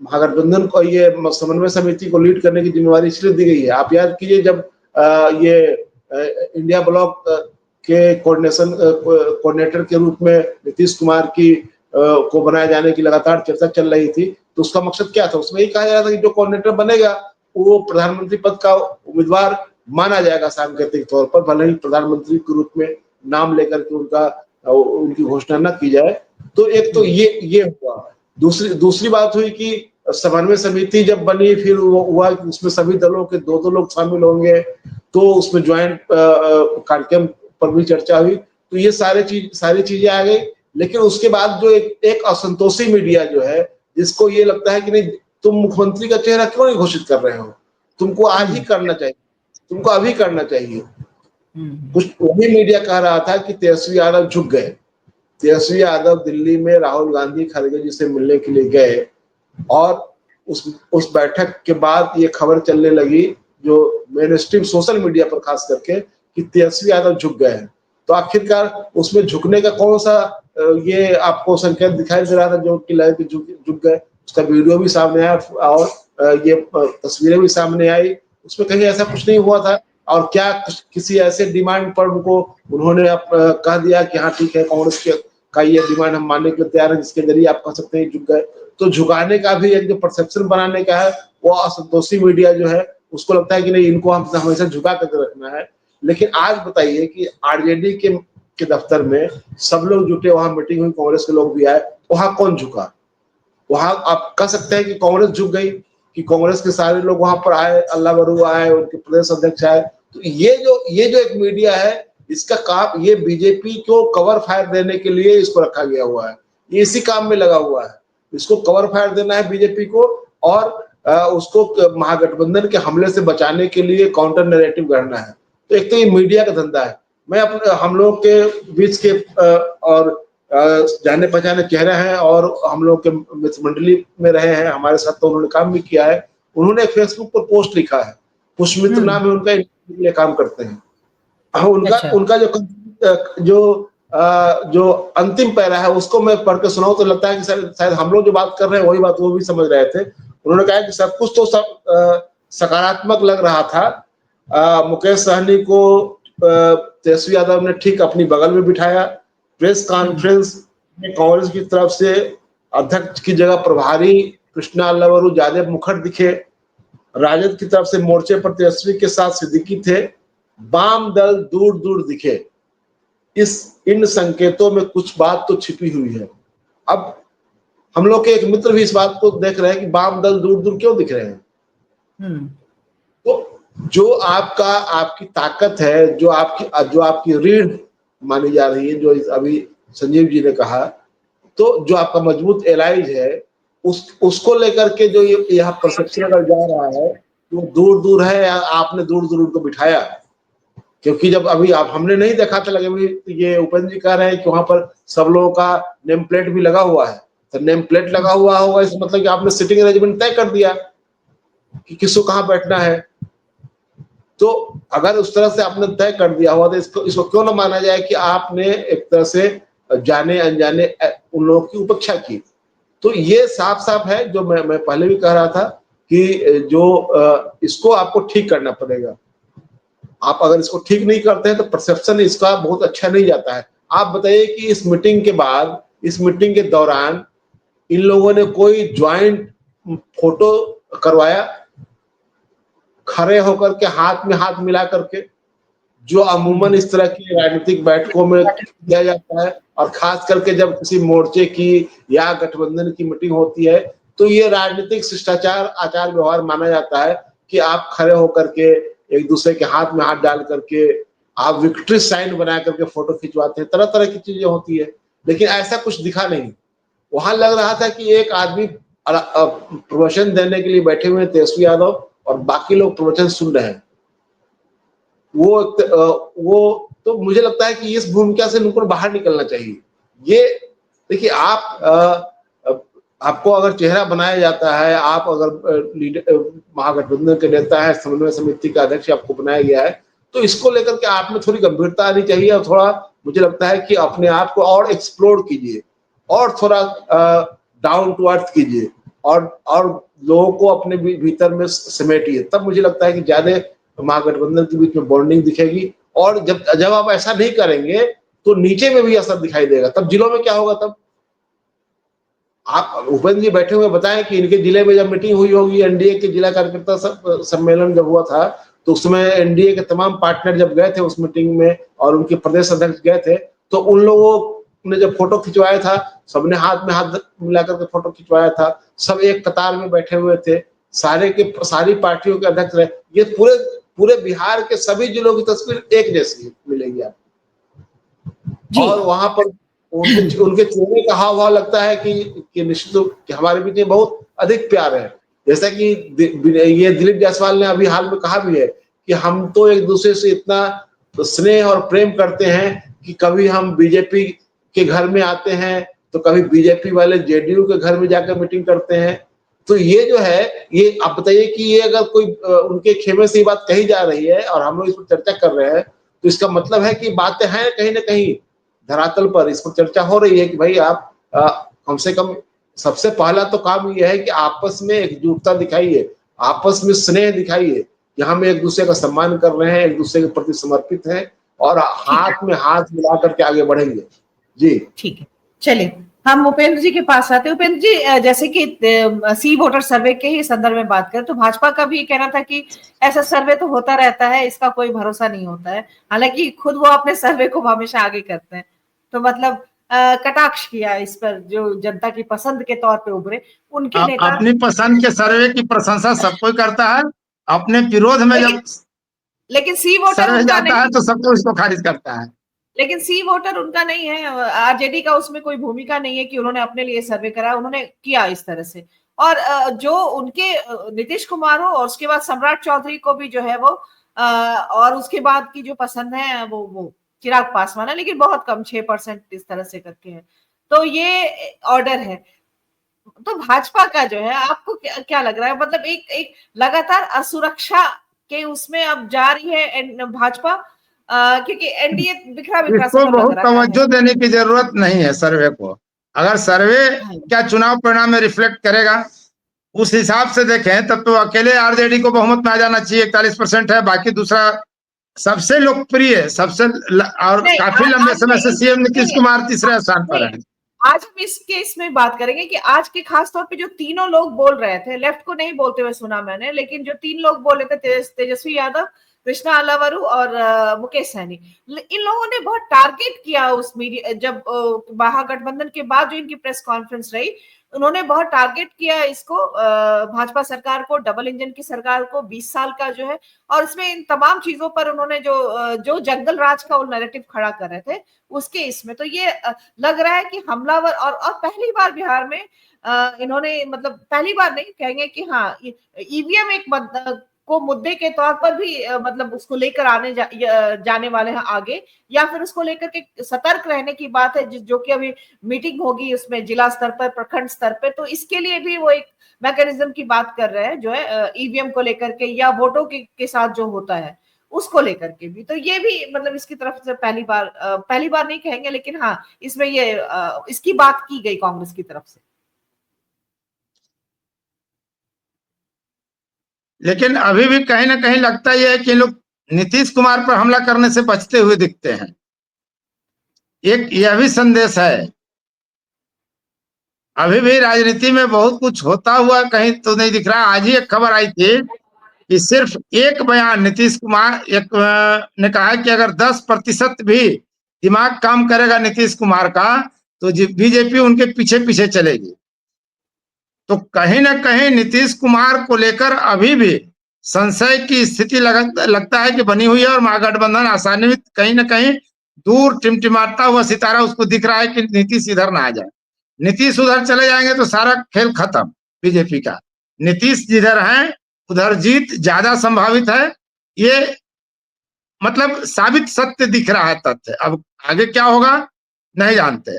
महागठबंधन को ये समन्वय समिति को लीड करने की जिम्मेवारी इसलिए दी गई है। आप याद कीजिए जब ये इंडिया ब्लॉक के कोऑर्डिनेटर के रूप में नीतीश कुमार को बनाए जाने की लगातार चर्चा चल रही थी, तो उसका मकसद क्या था? उसमें ये कहा जा रहा था कि जो कोऑर्डिनेटर बनेगा वो प्रधानमंत्री पद का उम्मीदवार माना जाएगा सांकेतिक तौर पर, भले ही प्रधानमंत्री के रूप में नाम लेकर के उनकी घोषणा न की जाए। तो एक तो ये हुआ। दूसरी बात हुई कि समन्वय समिति जब बनी, फिर वो हुआ कि उसमें सभी दलों के 2-2 लोग शामिल होंगे, तो उसमें ज्वाइंट कार्यक्रम पर भी चर्चा हुई। तो ये सारी चीजें आ गई। लेकिन उसके बाद जो एक असंतोषी मीडिया जो है, जिसको ये लगता है कि नहीं, तुम मुख्यमंत्री का चेहरा क्यों नहीं घोषित कर रहे हो, तुमको आज ही करना चाहिए, तुमको अभी करना चाहिए। कुछ वही मीडिया कह रहा था कि तेजस्वी यादव झुक गए। तेजस्वी यादव दिल्ली में राहुल गांधी, खड़गे जी से मिलने के लिए गए, और उस बैठक के बाद ये खबर चलने लगी, जो मेन स्ट्रीम सोशल मीडिया पर खास करके, कि तेजस्वी यादव झुक गए हैं। तो आखिरकार उसमें झुकने का कौन सा ये आपको संकेत दिखाई दे रहा था जो कि लगे झुक गए? उसका वीडियो भी सामने आया और ये तस्वीरें भी सामने आई। उसमें कहीं ऐसा कुछ नहीं हुआ था। और क्या किसी ऐसे डिमांड पर उन्होंने कह दिया कि हाँ ठीक है, कांग्रेस का ये डिमांड हम मानने के लिए तैयार है, जिसके जरिए आप कह सकते हैं झुक गए? तो झुकाने का भी एक जो परसेप्शन बनाने का है, वो असंतोषी मीडिया जो है उसको लगता है कि नहीं, इनको हम हमेशा झुका करके रखना है। लेकिन आज बताइए कि आरजेडी के दफ्तर में सब लोग जुटे, वहां मीटिंग हुई, कांग्रेस के लोग भी आए, वहां कौन झुका? वहां आप कह सकते हैं कि कांग्रेस झुक गई, कि कांग्रेस के सारे लोग वहां पर आए, अल्लाह बरू आए, उनके प्रदेश अध्यक्ष आए। तो ये जो एक मीडिया है, इसका काम, ये बीजेपी को कवर फायर देने के लिए इसको रखा गया हुआ है। ये इसी काम में लगा हुआ है, इसको कवर फायर देना है बीजेपी को, और उसको महागठबंधन के हमले से बचाने के लिए काउंटर नैरेटिव गढ़ना है। तो एक तो ये मीडिया का धंधा है। मैं हम लोग के बीच के और जाने पहचाने चेहरे हैं और हम लोग के मित्र मंडली में रहे हैं, हमारे साथ तो उन्होंने काम भी किया है। उन्होंने फेसबुक पर पोस्ट लिखा है, पुष्पमित्र नाम है उनका, लिए काम करते हैं। उनका अच्छा। उनका जो अंतिम पैरा है उसको मैं पढ़ के सुनाऊं तो लगता है कि शायद हम लोग जो बात कर रहे हैं वही बात वो भी समझ रहे थे। उन्होंने कहा कि सब कुछ तो सब सकारात्मक लग रहा था। मुकेश सहनी को तेजस्वी यादव ने ठीक अपनी बगल में बिठाया। प्रेस कॉन्फ्रेंस में कांग्रेस की तरफ से अध्यक्ष की जगह प्रभारी कृष्णा लवरू यादव मुखर दिखे। राजद की तरफ से मोर्चे पर तेजस्वी के साथ सिद्दीकी थे। वाम दल दूर दूर दिखे। इन संकेतों में कुछ बात तो छिपी हुई है। अब हम लोग के एक मित्र भी इस बात को देख रहे हैं कि वाम दल दूर दूर क्यों दिख रहे हैं। तो जो आपकी ताकत है, जो आपकी रीढ़ मानी जा रही है, जो अभी संजीव जी ने कहा, तो जो आपका मजबूत एलाइज है उसको लेकर के जो यह परसेप्शन अगर जा रहा है वो दूर दूर है या आपने दूर दूर उनको बिठाया। क्योंकि जब अभी हमने नहीं देखा था, लगे ये उपेंद्र जी कह रहे हैं कि वहां पर सब लोगों का नेम प्लेट भी लगा हुआ है, तो नेम प्लेट लगा हुआ होगा इसका मतलब कि आपने सिटिंग अरेंजमेंट तय कर दिया कि किसको कहाँ बैठना है। तो अगर उस तरह से आपने तय कर दिया हुआ तो इसको क्यों ना माना जाए कि आपने एक तरह से जाने अनजाने उन लोगों की उपेक्षा की। तो ये साफ साफ है, जो मैं पहले भी कह रहा था कि जो इसको आपको ठीक करना पड़ेगा। आप अगर इसको ठीक नहीं करते हैं तो परसेप्शन इसका बहुत अच्छा नहीं जाता है। आप बताइए कि इस मीटिंग के बाद, इस मीटिंग के दौरान इन लोगों ने कोई ज्वाइंट फोटो करवाया खड़े होकर के, हाथ में हाथ मिला करके, जो अमूमन इस तरह की राजनीतिक बैठकों में किया जाता है। और खास करके जब किसी मोर्चे की या गठबंधन की मीटिंग होती है तो ये राजनीतिक शिष्टाचार आचार व्यवहार माना जाता है कि आप खड़े होकर के एक दूसरे के हाथ में हाथ डाल करके आप विक्ट्री साइन बना करके फोटो खिंचवाते हैं। तरह तरह की चीजें होती है, लेकिन ऐसा कुछ दिखा नहीं। वहां लग रहा था कि एक आदमी प्रवचन देने के लिए बैठे हुए तेजस्वी यादव और बाकी लोग प्रवचन सुन रहे हैं। वो तो मुझे लगता है कि इस भूमिका से उनको बाहर निकलना चाहिए। ये देखिए, आपको अगर चेहरा बनाया जाता है, आप अगर महागठबंधन के नेता है, समन्वय समिति का अध्यक्ष आपको बनाया गया है, तो इसको लेकर के आप में थोड़ी गंभीरता आनी चाहिए और थोड़ा मुझे लगता है कि अपने आप को और एक्सप्लोर कीजिए और थोड़ा डाउन टू अर्थ कीजिए और लोगों को अपने भीतर में समेटिए। तब मुझे लगता है कि ज्यादा महागठबंधन के बीच में बॉन्डिंग दिखेगी। और जब आप ऐसा नहीं करेंगे तो नीचे में भी असर दिखाई देगा। तब जिलों में क्या होगा? तब आप उपेंद्र जी बैठे हुए बताएं कि इनके जिले में जब मीटिंग हुई होगी, एनडीए के जिला कार्यकर्ता सम्मेलन जब हुआ था, तो उसमें एनडीए के तमाम पार्टनर जब गए थे उस मीटिंग में और उनके प्रदेश अध्यक्ष गए थे, तो उन लोगों ने जब फोटो खिंचवाया था, सबने हाथ में हाथ मिलाकर के फोटो खिंचवाया था, सब एक कतार में बैठे हुए थे, सारी पार्टियों के अध्यक्ष रहे। ये पूरे बिहार के सभी जिलों की तस्वीर एक जैसी मिलेगी आपको। और वहां पर उनके चेहरे का हाव भाव लगता है कि निश्चित रूप कि हमारे बीच में बहुत अधिक प्यार है। जैसा कि ये दिलीप जायसवाल ने अभी हाल में कहा भी है कि हम तो एक दूसरे से इतना स्नेह और प्रेम करते हैं कि कभी हम बीजेपी के घर में आते हैं तो कभी बीजेपी वाले जेडीयू के घर में जाकर मीटिंग करते हैं। तो ये जो है, ये आप बताइए कि ये अगर कोई उनके खेमे से ये बात कही जा रही है और हम लोग इस पर चर्चा कर रहे हैं, तो इसका मतलब है कि बातें हैं कहीं ना कहीं धरातल पर, इस पर चर्चा हो रही है कि भाई आप कम से कम सबसे पहला तो काम यह है कि आपस में एकजुटता दिखाइए, आपस में स्नेह दिखाइए कि हम एक दूसरे का सम्मान कर रहे हैं, एक दूसरे के प्रति समर्पित हैं और हाथ में हाथ मिला करके आगे बढ़ेंगे। जी ठीक है, चलिए हम उपेंद्र जी के पास आते हैं। उपेंद्र जी, जैसे कि सी वोटर सर्वे के ही संदर्भ में बात करें तो भाजपा का भी कहना था कि ऐसा सर्वे तो होता रहता है, इसका कोई भरोसा नहीं होता है। हालांकि खुद वो अपने सर्वे को हमेशा आगे करते हैं, तो मतलब कटाक्ष किया इस पर जो जनता की पसंद के तौर पे उभरे उनके नेता। अपनी पसंद के सर्वे की प्रशंसा सब कोई करता है, अपने विरोध में जब लेकिन सी वोटर सर्वे उनका जाता है नहीं, तो सबको इसको खारिज करता है। लेकिन सी वोटर उनका नहीं है, आरजेडी का उसमें कोई भूमिका नहीं है कि उन्होंने अपने लिए सर्वे करा, उन्होंने किया इस तरह से। और जो उनके नीतीश कुमार हो और उसके बाद सम्राट चौधरी को भी जो है वो और उसके बाद की जो पसंद है वो चिराग पासवान है, लेकिन बहुत कम 6% इस तरह से करके है। तो ये ऑर्डर है। तो भाजपा का जो है, आपको क्या लग रहा है, मतलब एक लगातार असुरक्षा के उसमें अब जा रही है भाजपा, क्योंकि एनडीए बिखरा बिखरा इसको सा लग बहुत रहा तवज्जो है। देने की जरूरत नहीं है सर्वे को। अगर सर्वे हाँ। क्या चुनाव परिणाम में रिफ्लेक्ट करेगा, उस हिसाब से देखें तब तो अकेले आरजेडी को बहुमत में आ जाना चाहिए, 41% है। बाकी दूसरा सबसे लोकप्रिय, सबसे और नहीं, काफी लंबे आज समय मैं से सीएम नीतीश कुमार तीसरे स्थान पर नहीं, है। आज हम इसके इसमें बात करेंगे कि आज के खास तौर पे जो तीनों लोग बोल रहे थे, लेफ्ट को नहीं बोलते हुए सुना मैंने, लेकिन जो 3 लोग बोले थे, तेजस्वी यादव, कृष्णा अलावरू और मुकेश सहनी, इन लोगों ने बहुत टारगेट किया उस मीडिया, जब महागठबंधन के बाद जो इनकी प्रेस कॉन्फ्रेंस रही, उन्होंने बहुत टारगेट किया इसको, भाजपा सरकार को, डबल इंजन की सरकार को, 20 साल का जो है, और इसमें इन तमाम चीजों पर उन्होंने जो जंगल राज का वो नैरेटिव खड़ा कर रहे थे उसके इसमें, तो ये लग रहा है कि हमलावर, और पहली बार बिहार में इन्होंने, मतलब पहली बार नहीं कहेंगे कि हाँ, ईवीएम एक को मुद्दे के तौर पर भी मतलब उसको लेकर आने जाने वाले हैं आगे, या फिर उसको लेकर के सतर्क रहने की बात है, जो कि अभी मीटिंग होगी उसमें जिला स्तर पर, प्रखंड स्तर पर, तो इसके लिए भी वो एक मैकेनिज्म की बात कर रहे हैं, जो है ईवीएम को लेकर के, या वोटों के साथ जो होता है उसको लेकर के भी। तो ये भी मतलब इसकी तरफ से पहली बार नहीं कहेंगे, लेकिन हाँ, इसमें ये इसकी बात की गई कांग्रेस की तरफ से। लेकिन अभी भी कहीं ना कहीं लगता यह है कि लोग नीतीश कुमार पर हमला करने से बचते हुए दिखते हैं। एक यह भी संदेश है, अभी भी राजनीति में बहुत कुछ होता हुआ कहीं तो नहीं दिख रहा। आज ही एक खबर आई थी कि सिर्फ एक बयान नीतीश कुमार ने कहा कि अगर 10% भी दिमाग काम करेगा नीतीश कुमार का, तो बीजेपी उनके पीछे पीछे चलेगी। तो कहीं ना कहीं नीतीश कुमार को लेकर अभी भी संशय की स्थिति लगता है कि बनी हुई है, और महागठबंधन आसानी में कहीं ना कहीं दूर टिमटिमाता हुआ सितारा उसको दिख रहा है कि नीतीश इधर ना आ जाए। नीतीश उधर चले जाएंगे तो सारा खेल खत्म बीजेपी का। नीतीश जिधर है उधर जीत ज्यादा संभावित है। ये मतलब साबित सत्य दिख रहा है, तथ्य। अब आगे क्या होगा नहीं जानते,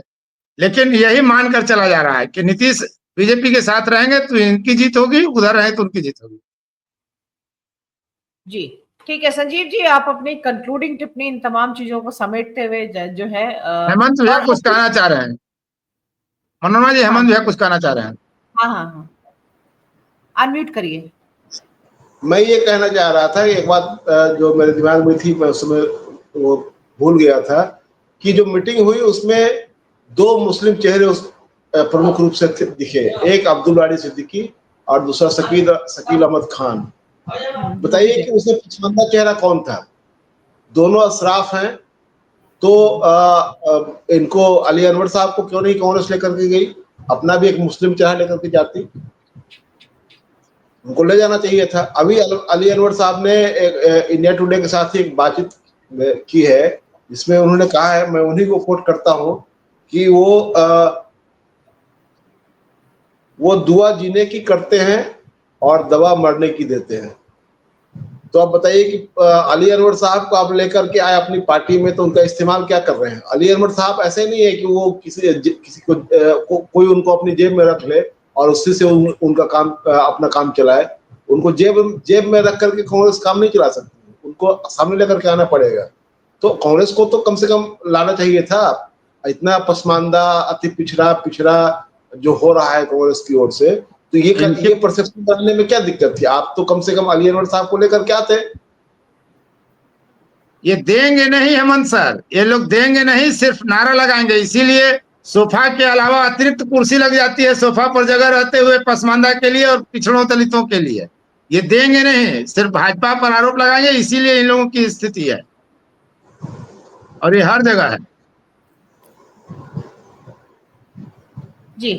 लेकिन यही मानकर चला जा रहा है कि नीतीश बीजेपी के साथ रहेंगे तो इनकी जीत होगी, उधर रहे तो उनकी जीत होगी। जी ठीक है संजीव जी, आप अपनी कंक्लूडिंग टिप्पणी इन तमाम चीजों को समेटते हुए जो है हेमंत भैया कुछ कहना चाह रहे हैं। मनोरमा जी, हेमंत भैया कुछ कहना चाह रहे हैं। हाँ हाँ हाँ, अनम्यूट करिए। मैं ये कहना चाह रहा था कि एक बात जो मेरे दिमाग में थी, मैं उस समय वो भूल गया था, कि जो मीटिंग हुई उसमें 2 मुस्लिम चेहरे उस प्रमुख रूप से दिखे। एक अब्दुल बारी सिद्दीकी और दूसरा शकील अहमद खान। बताइए कि उसमें पसंदीदा चेहरा कौन था? दोनों अशराफ हैं, तो इनको अली अनवर साहब को क्यों नहीं कांग्रेस लेकर के गई? अपना भी एक मुस्लिम चेहरा लेकर के जाती, उनको ले जाना चाहिए था। अभी अली अनवर साहब ने इंडिया टुडे के साथ ही एक बातचीत की है, जिसमें उन्होंने कहा है, मैं उन्हीं को कोट करता हूं, कि वो दुआ जीने की करते हैं और दवा मरने की देते हैं। तो आप बताइए कि अली अनवर साहब को आप लेकर के आए अपनी पार्टी में, तो उनका इस्तेमाल क्या कर रहे हैं? अली अनवर साहब ऐसे नहीं है कि वो किसी को कोई उनको अपनी जेब में रख ले और उससे से उनका काम अपना काम चलाए। उनको जेब में रख करके कांग्रेस काम नहीं चला सकती, उनको सामने लेकर के आना पड़ेगा। तो कांग्रेस को तो कम से कम लाना चाहिए था। इतना पसमानदा, अति पिछड़ा जो हो रहा है कांग्रेस की ओर से, तो ये परसेप्शन बनाने में क्या दिक्कत थी? आप तो कम से कम अली अनवर साहब को लेकर क्या थे? ये देंगे नहीं हेमंत सर, ये लोग देंगे नहीं, सिर्फ नारा लगाएंगे। इसीलिए सोफा के अलावा अतिरिक्त कुर्सी लग जाती है सोफा पर जगह रहते हुए पसमानदा के लिए और पिछड़ों दलितों के लिए। ये देंगे नहीं, सिर्फ भाजपा पर आरोप लगाएंगे। इसीलिए इन लोगों की स्थिति है, और ये हर जगह है। जी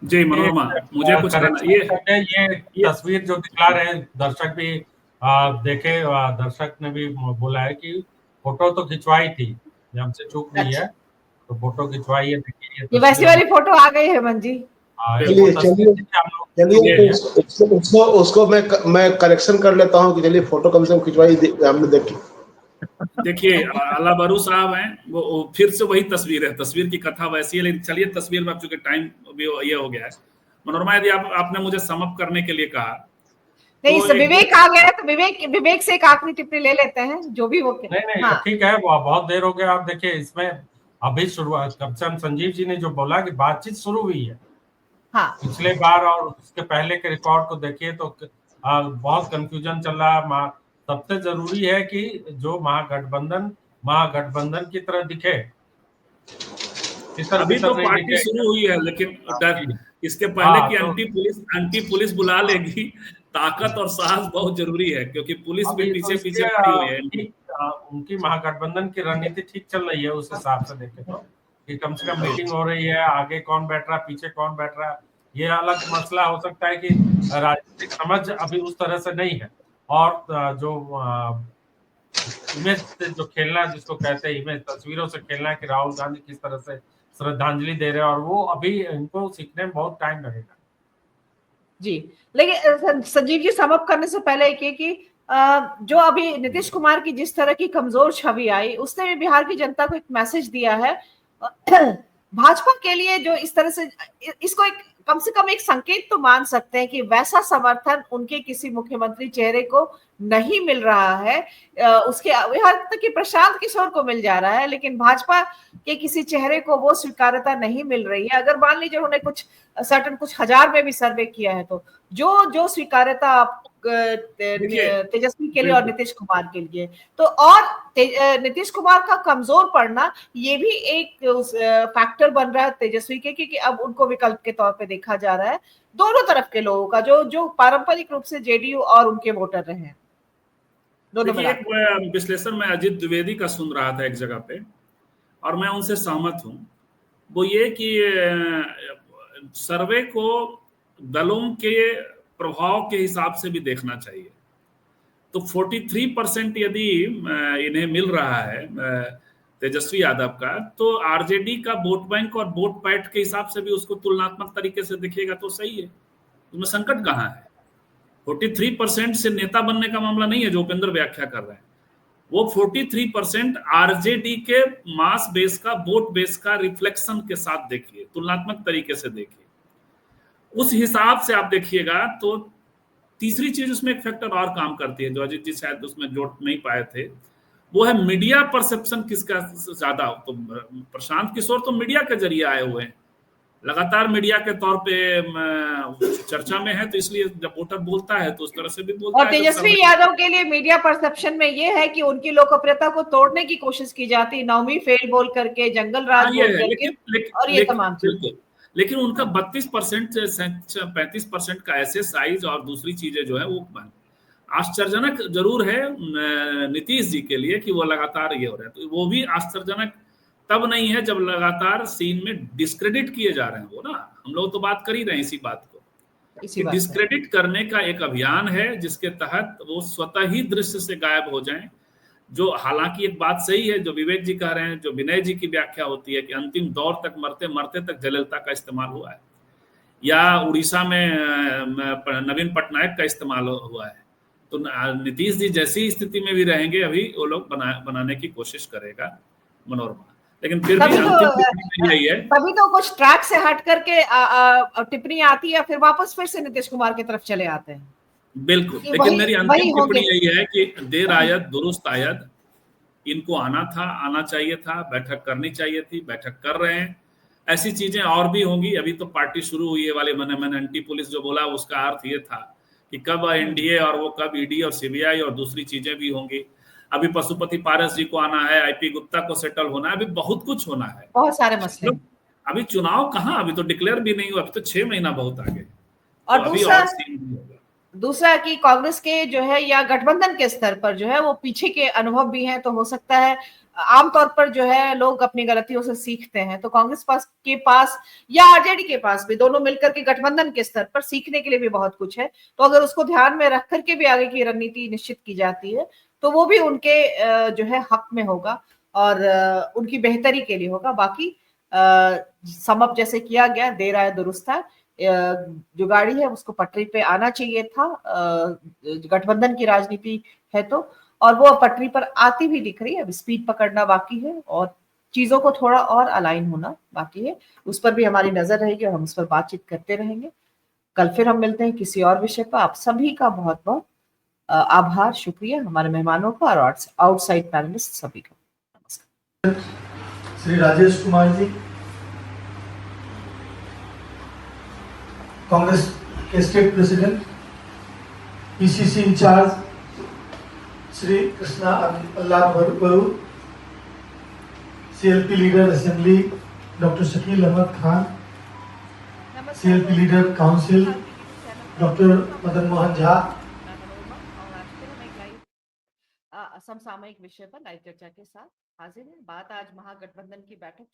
जी मनोरमा, मुझे कुछ ये तस्वीर जो दिखला रहे हैं दर्शक भी देखे, दर्शक ने भी बोला है कि फोटो तो खिंचवाई थी, हमसे चूक गई है, तो फोटो खिंचवाई है। देखिए ये वैसी वाली फोटो आ गई हेमंत जी। चलिए उसको मैं करेक्शन कर लेता हूँ कि चलिए फोटो कम से कम खिंचवाई हमने देखी। देखिए अल्लाह साहब हैं, वो फिर से वही तस्वीर है, तस्वीर की कथा वैसी है, लेकिन चलिए तस्वीर में, अब चूंकि टाइम भी ये हो गया है, मनोरमा यदि आपने मुझे समअप करने के लिए कहा नहीं, तो विवेक आ गया तो विवेक से एक आखिरी टिप्पणी ले लेते हैं, जो भी हो। नहीं हाँ। ठीक है, बहुत देर हो गया। आप देखिए इसमें अभी शुरुआत कब से, हम संजीव जी ने जो बोला कि बातचीत शुरू हुई है, हाँ, पिछले बार और उसके पहले के रिकॉर्ड को देखिए तो बहुत कंफ्यूजन चल रहा है। सबसे जरूरी है कि जो महागठबंधन की तरह दिखे, अभी तो नहीं पार्टी दिखे। शुरू हुई है, लेकिन डर इसके पहले कि एंटी पुलिस बुला लेगी, ताकत और साहस बहुत जरूरी है, क्योंकि पुलिस भी तो पीछे पीछे पड़ी हुई है। उनकी महागठबंधन की रणनीति ठीक चल रही है उस हिसाब से देखे तो, कि कम से कम मीटिंग हो रही है, आगे कौन बैठ रहा है, पीछे कौन बैठ रहा है, ये अलग मसला हो सकता है कि राजनीतिक समझ अभी उस तरह से नहीं है। और जो इमेज से जो खेलना, जिसको कहते हैं इमेज, तस्वीरों से खेलना है कि राहुल गांधी किस तरह से श्रद्धांजलि दे रहे हैं, और वो अभी इनको सीखने में बहुत टाइम लगेगा। जी, लेकिन संजीव जी समअप करने से पहले एक कि जो अभी नीतीश कुमार की जिस तरह की कमजोर छवि आई, उसने भी बिहार की जनता को एक मैसेज दिया है भाजपा के लिए, जो इस तरह से इसको एक कम से कम एक संकेत तो मान सकते हैं कि वैसा समर्थन उनके किसी मुख्यमंत्री चेहरे को नहीं मिल रहा है। उसके यहाँ तक कि प्रशांत किशोर को मिल जा रहा है, लेकिन भाजपा के किसी चेहरे को वो स्वीकार्यता नहीं मिल रही है। अगर मान लीजिए उन्होंने कुछ हजार में भी सर्वे किया है, तो जो स्वीकार्यता आप तेजस्वी के लिए और नीतीश कुमार के लिए, तो और नीतीश कुमार का कमजोर पड़ना ये भी एक फैक्टर बन रहा है तेजस्वी के, क्योंकि अब उनको विकल्प के तौर पे देखा जा रहा है दोनों तरफ के लोगों का, जो पारंपरिक रूप से जेडीयू और उनके वोटर रहे हैं दोनों में। एक विश्लेषण में अजित द्विवेदी का सुन रहा था एक जगह पे, और मैं उनसे सहमत हूं। वो ये कि सर्वे को दलों के प्रभाव के हिसाब से भी देखना चाहिए। तो 43% यदि इन्हें मिल रहा है तेजस्वी यादव का, तो आरजेडी का वोट बैंक और वोट पैट के हिसाब से भी उसको तुलनात्मक तरीके से दिखेगा तो सही है, उसमें संकट कहाँ है। 43% से नेता बनने का मामला नहीं है जो उपेंद्र व्याख्या कर रहे हैं, वो 43% आरजेडी के मास बेस का, वोट बेस का रिफ्लेक्शन के साथ देखिए, तुलनात्मक तरीके से देखिए, उस हिसाब से आप देखिएगा। तो तीसरी चीज उसमें एक फैक्टर और काम करती है, जो अजित जी शायद उसमें जोड़ नहीं पाए थे, वो है मीडिया परसेप्शन किसका ज्यादा। तो प्रशांत किशोर तो मीडिया के जरिए आए हुए हैं, लगातार मीडिया के तौर पे चर्चा में है, तो इसलिए जब वोटर बोलता है तो उस तरह से भी बोलता है। और तेजस्वी यादव के लिए मीडिया परसेप्शन में ये है कि उनकी लोकप्रियता को तोड़ने की कोशिश की जाती, नवमी फेल बोल करके, जंगल राज बोल करके, और ये तमाम चीजें। लेकिन उनका 32% से 35% का ऐसे साइज और दूसरी चीजें जो है वो आश्चर्यजनक जरूर है नीतीश जी के लिए कि वो लगातार ये हो रहे हैं। तो वो भी आश्चर्यजनक तब नहीं है जब लगातार सीन में डिस्क्रेडिट किए जा रहे हैं वो ना। हम लोग तो बात कर ही रहे हैं इसी बात को, कि डिस्क्रेडिट करने का एक अभियान है जिसके तहत वो स्वतः ही दृश्य से गायब हो जाएं। जो हालांकि एक बात सही है जो विवेक जी कह रहे हैं, जो विनय जी की व्याख्या होती है कि अंतिम दौर तक, मरते मरते तक जयललिता का इस्तेमाल हुआ है, या उड़ीसा में नवीन पटनायक का इस्तेमाल हुआ है। तो नीतीश जी जैसी स्थिति में भी रहेंगे अभी वो लोग बनाने की कोशिश करेगा मनोरमा। लेकिन फिर भी अंतिम टिप्पणी यही है, तभी तो कुछ ट्रैक से हट करके टिप्पणी आती है, फिर वापस फिर से नीतीश कुमार की तरफ चले आते हैं। बिल्कुल, लेकिन मेरी अंतिम टिप्पणी यही है कि देर आयत दुरुस्त आयत, इनको आना चाहिए था, बैठक करनी चाहिए थी, बैठक कर रहे हैं। ऐसी चीजें और भी होंगी, अभी तो पार्टी शुरू हुई है वाले मैंने एंटी पुलिस जो बोला उसका अर्थ ये था कि कब एनडीए और वो कब ईडी और सीबीआई और दूसरी चीजें भी होंगी। अभी पशुपति पारस जी को आना है, आईपी गुप्ता को सेटल होना है, अभी बहुत कुछ होना है, बहुत सारे मसले। अभी चुनाव कहाँ, अभी तो डिक्लेयर भी नहीं हुआ, अभी तो 6 महीना बहुत आगे। और दूसरा कि कांग्रेस के जो है या गठबंधन के स्तर पर जो है वो पीछे के अनुभव भी हैं, तो हो सकता है आमतौर पर जो है लोग अपनी गलतियों से सीखते हैं, तो कांग्रेस के पास या आरजेडी के पास भी, दोनों मिलकर के गठबंधन के स्तर पर सीखने के लिए भी बहुत कुछ है। तो अगर उसको ध्यान में रख करके भी आगे की रणनीति निश्चित की जाती है तो वो भी उनके जो है हक में होगा और उनकी बेहतरी के लिए होगा। बाकी समअप जैसे किया गया, देर आए दुरुस्त है, जो गाड़ी है उसको पटरी पे आना चाहिए था। गठबंधन की राजनीति है तो और वो पटरी पर आती भी दिख रही है। अब स्पीड पकड़ना बाकी है और चीजों को थोड़ा और अलाइन होना बाकी है। उस पर भी हमारी नजर रहेगी और हम उस पर बातचीत करते रहेंगे। कल फिर हम मिलते हैं किसी और विषय पर। आप सभी का बहुत बहुत आभार, शुक्रिया, हमारे मेहमानों का और आउटसाइड पैनलिस्ट सभी का। नमस्कार। श्री राजेश कुमार जी, कांग्रेस के state president, PCC incharge Shri Krishna अल्लाह बरू, CLP leader assembly doctor Shakeel Ahmad Khan, CLP leader council doctor Madan Mohan Jha. समसामयिक विषय पर लाइव चर्चा के साथ हाजिर है। बात आज महागठबंधन की बैठक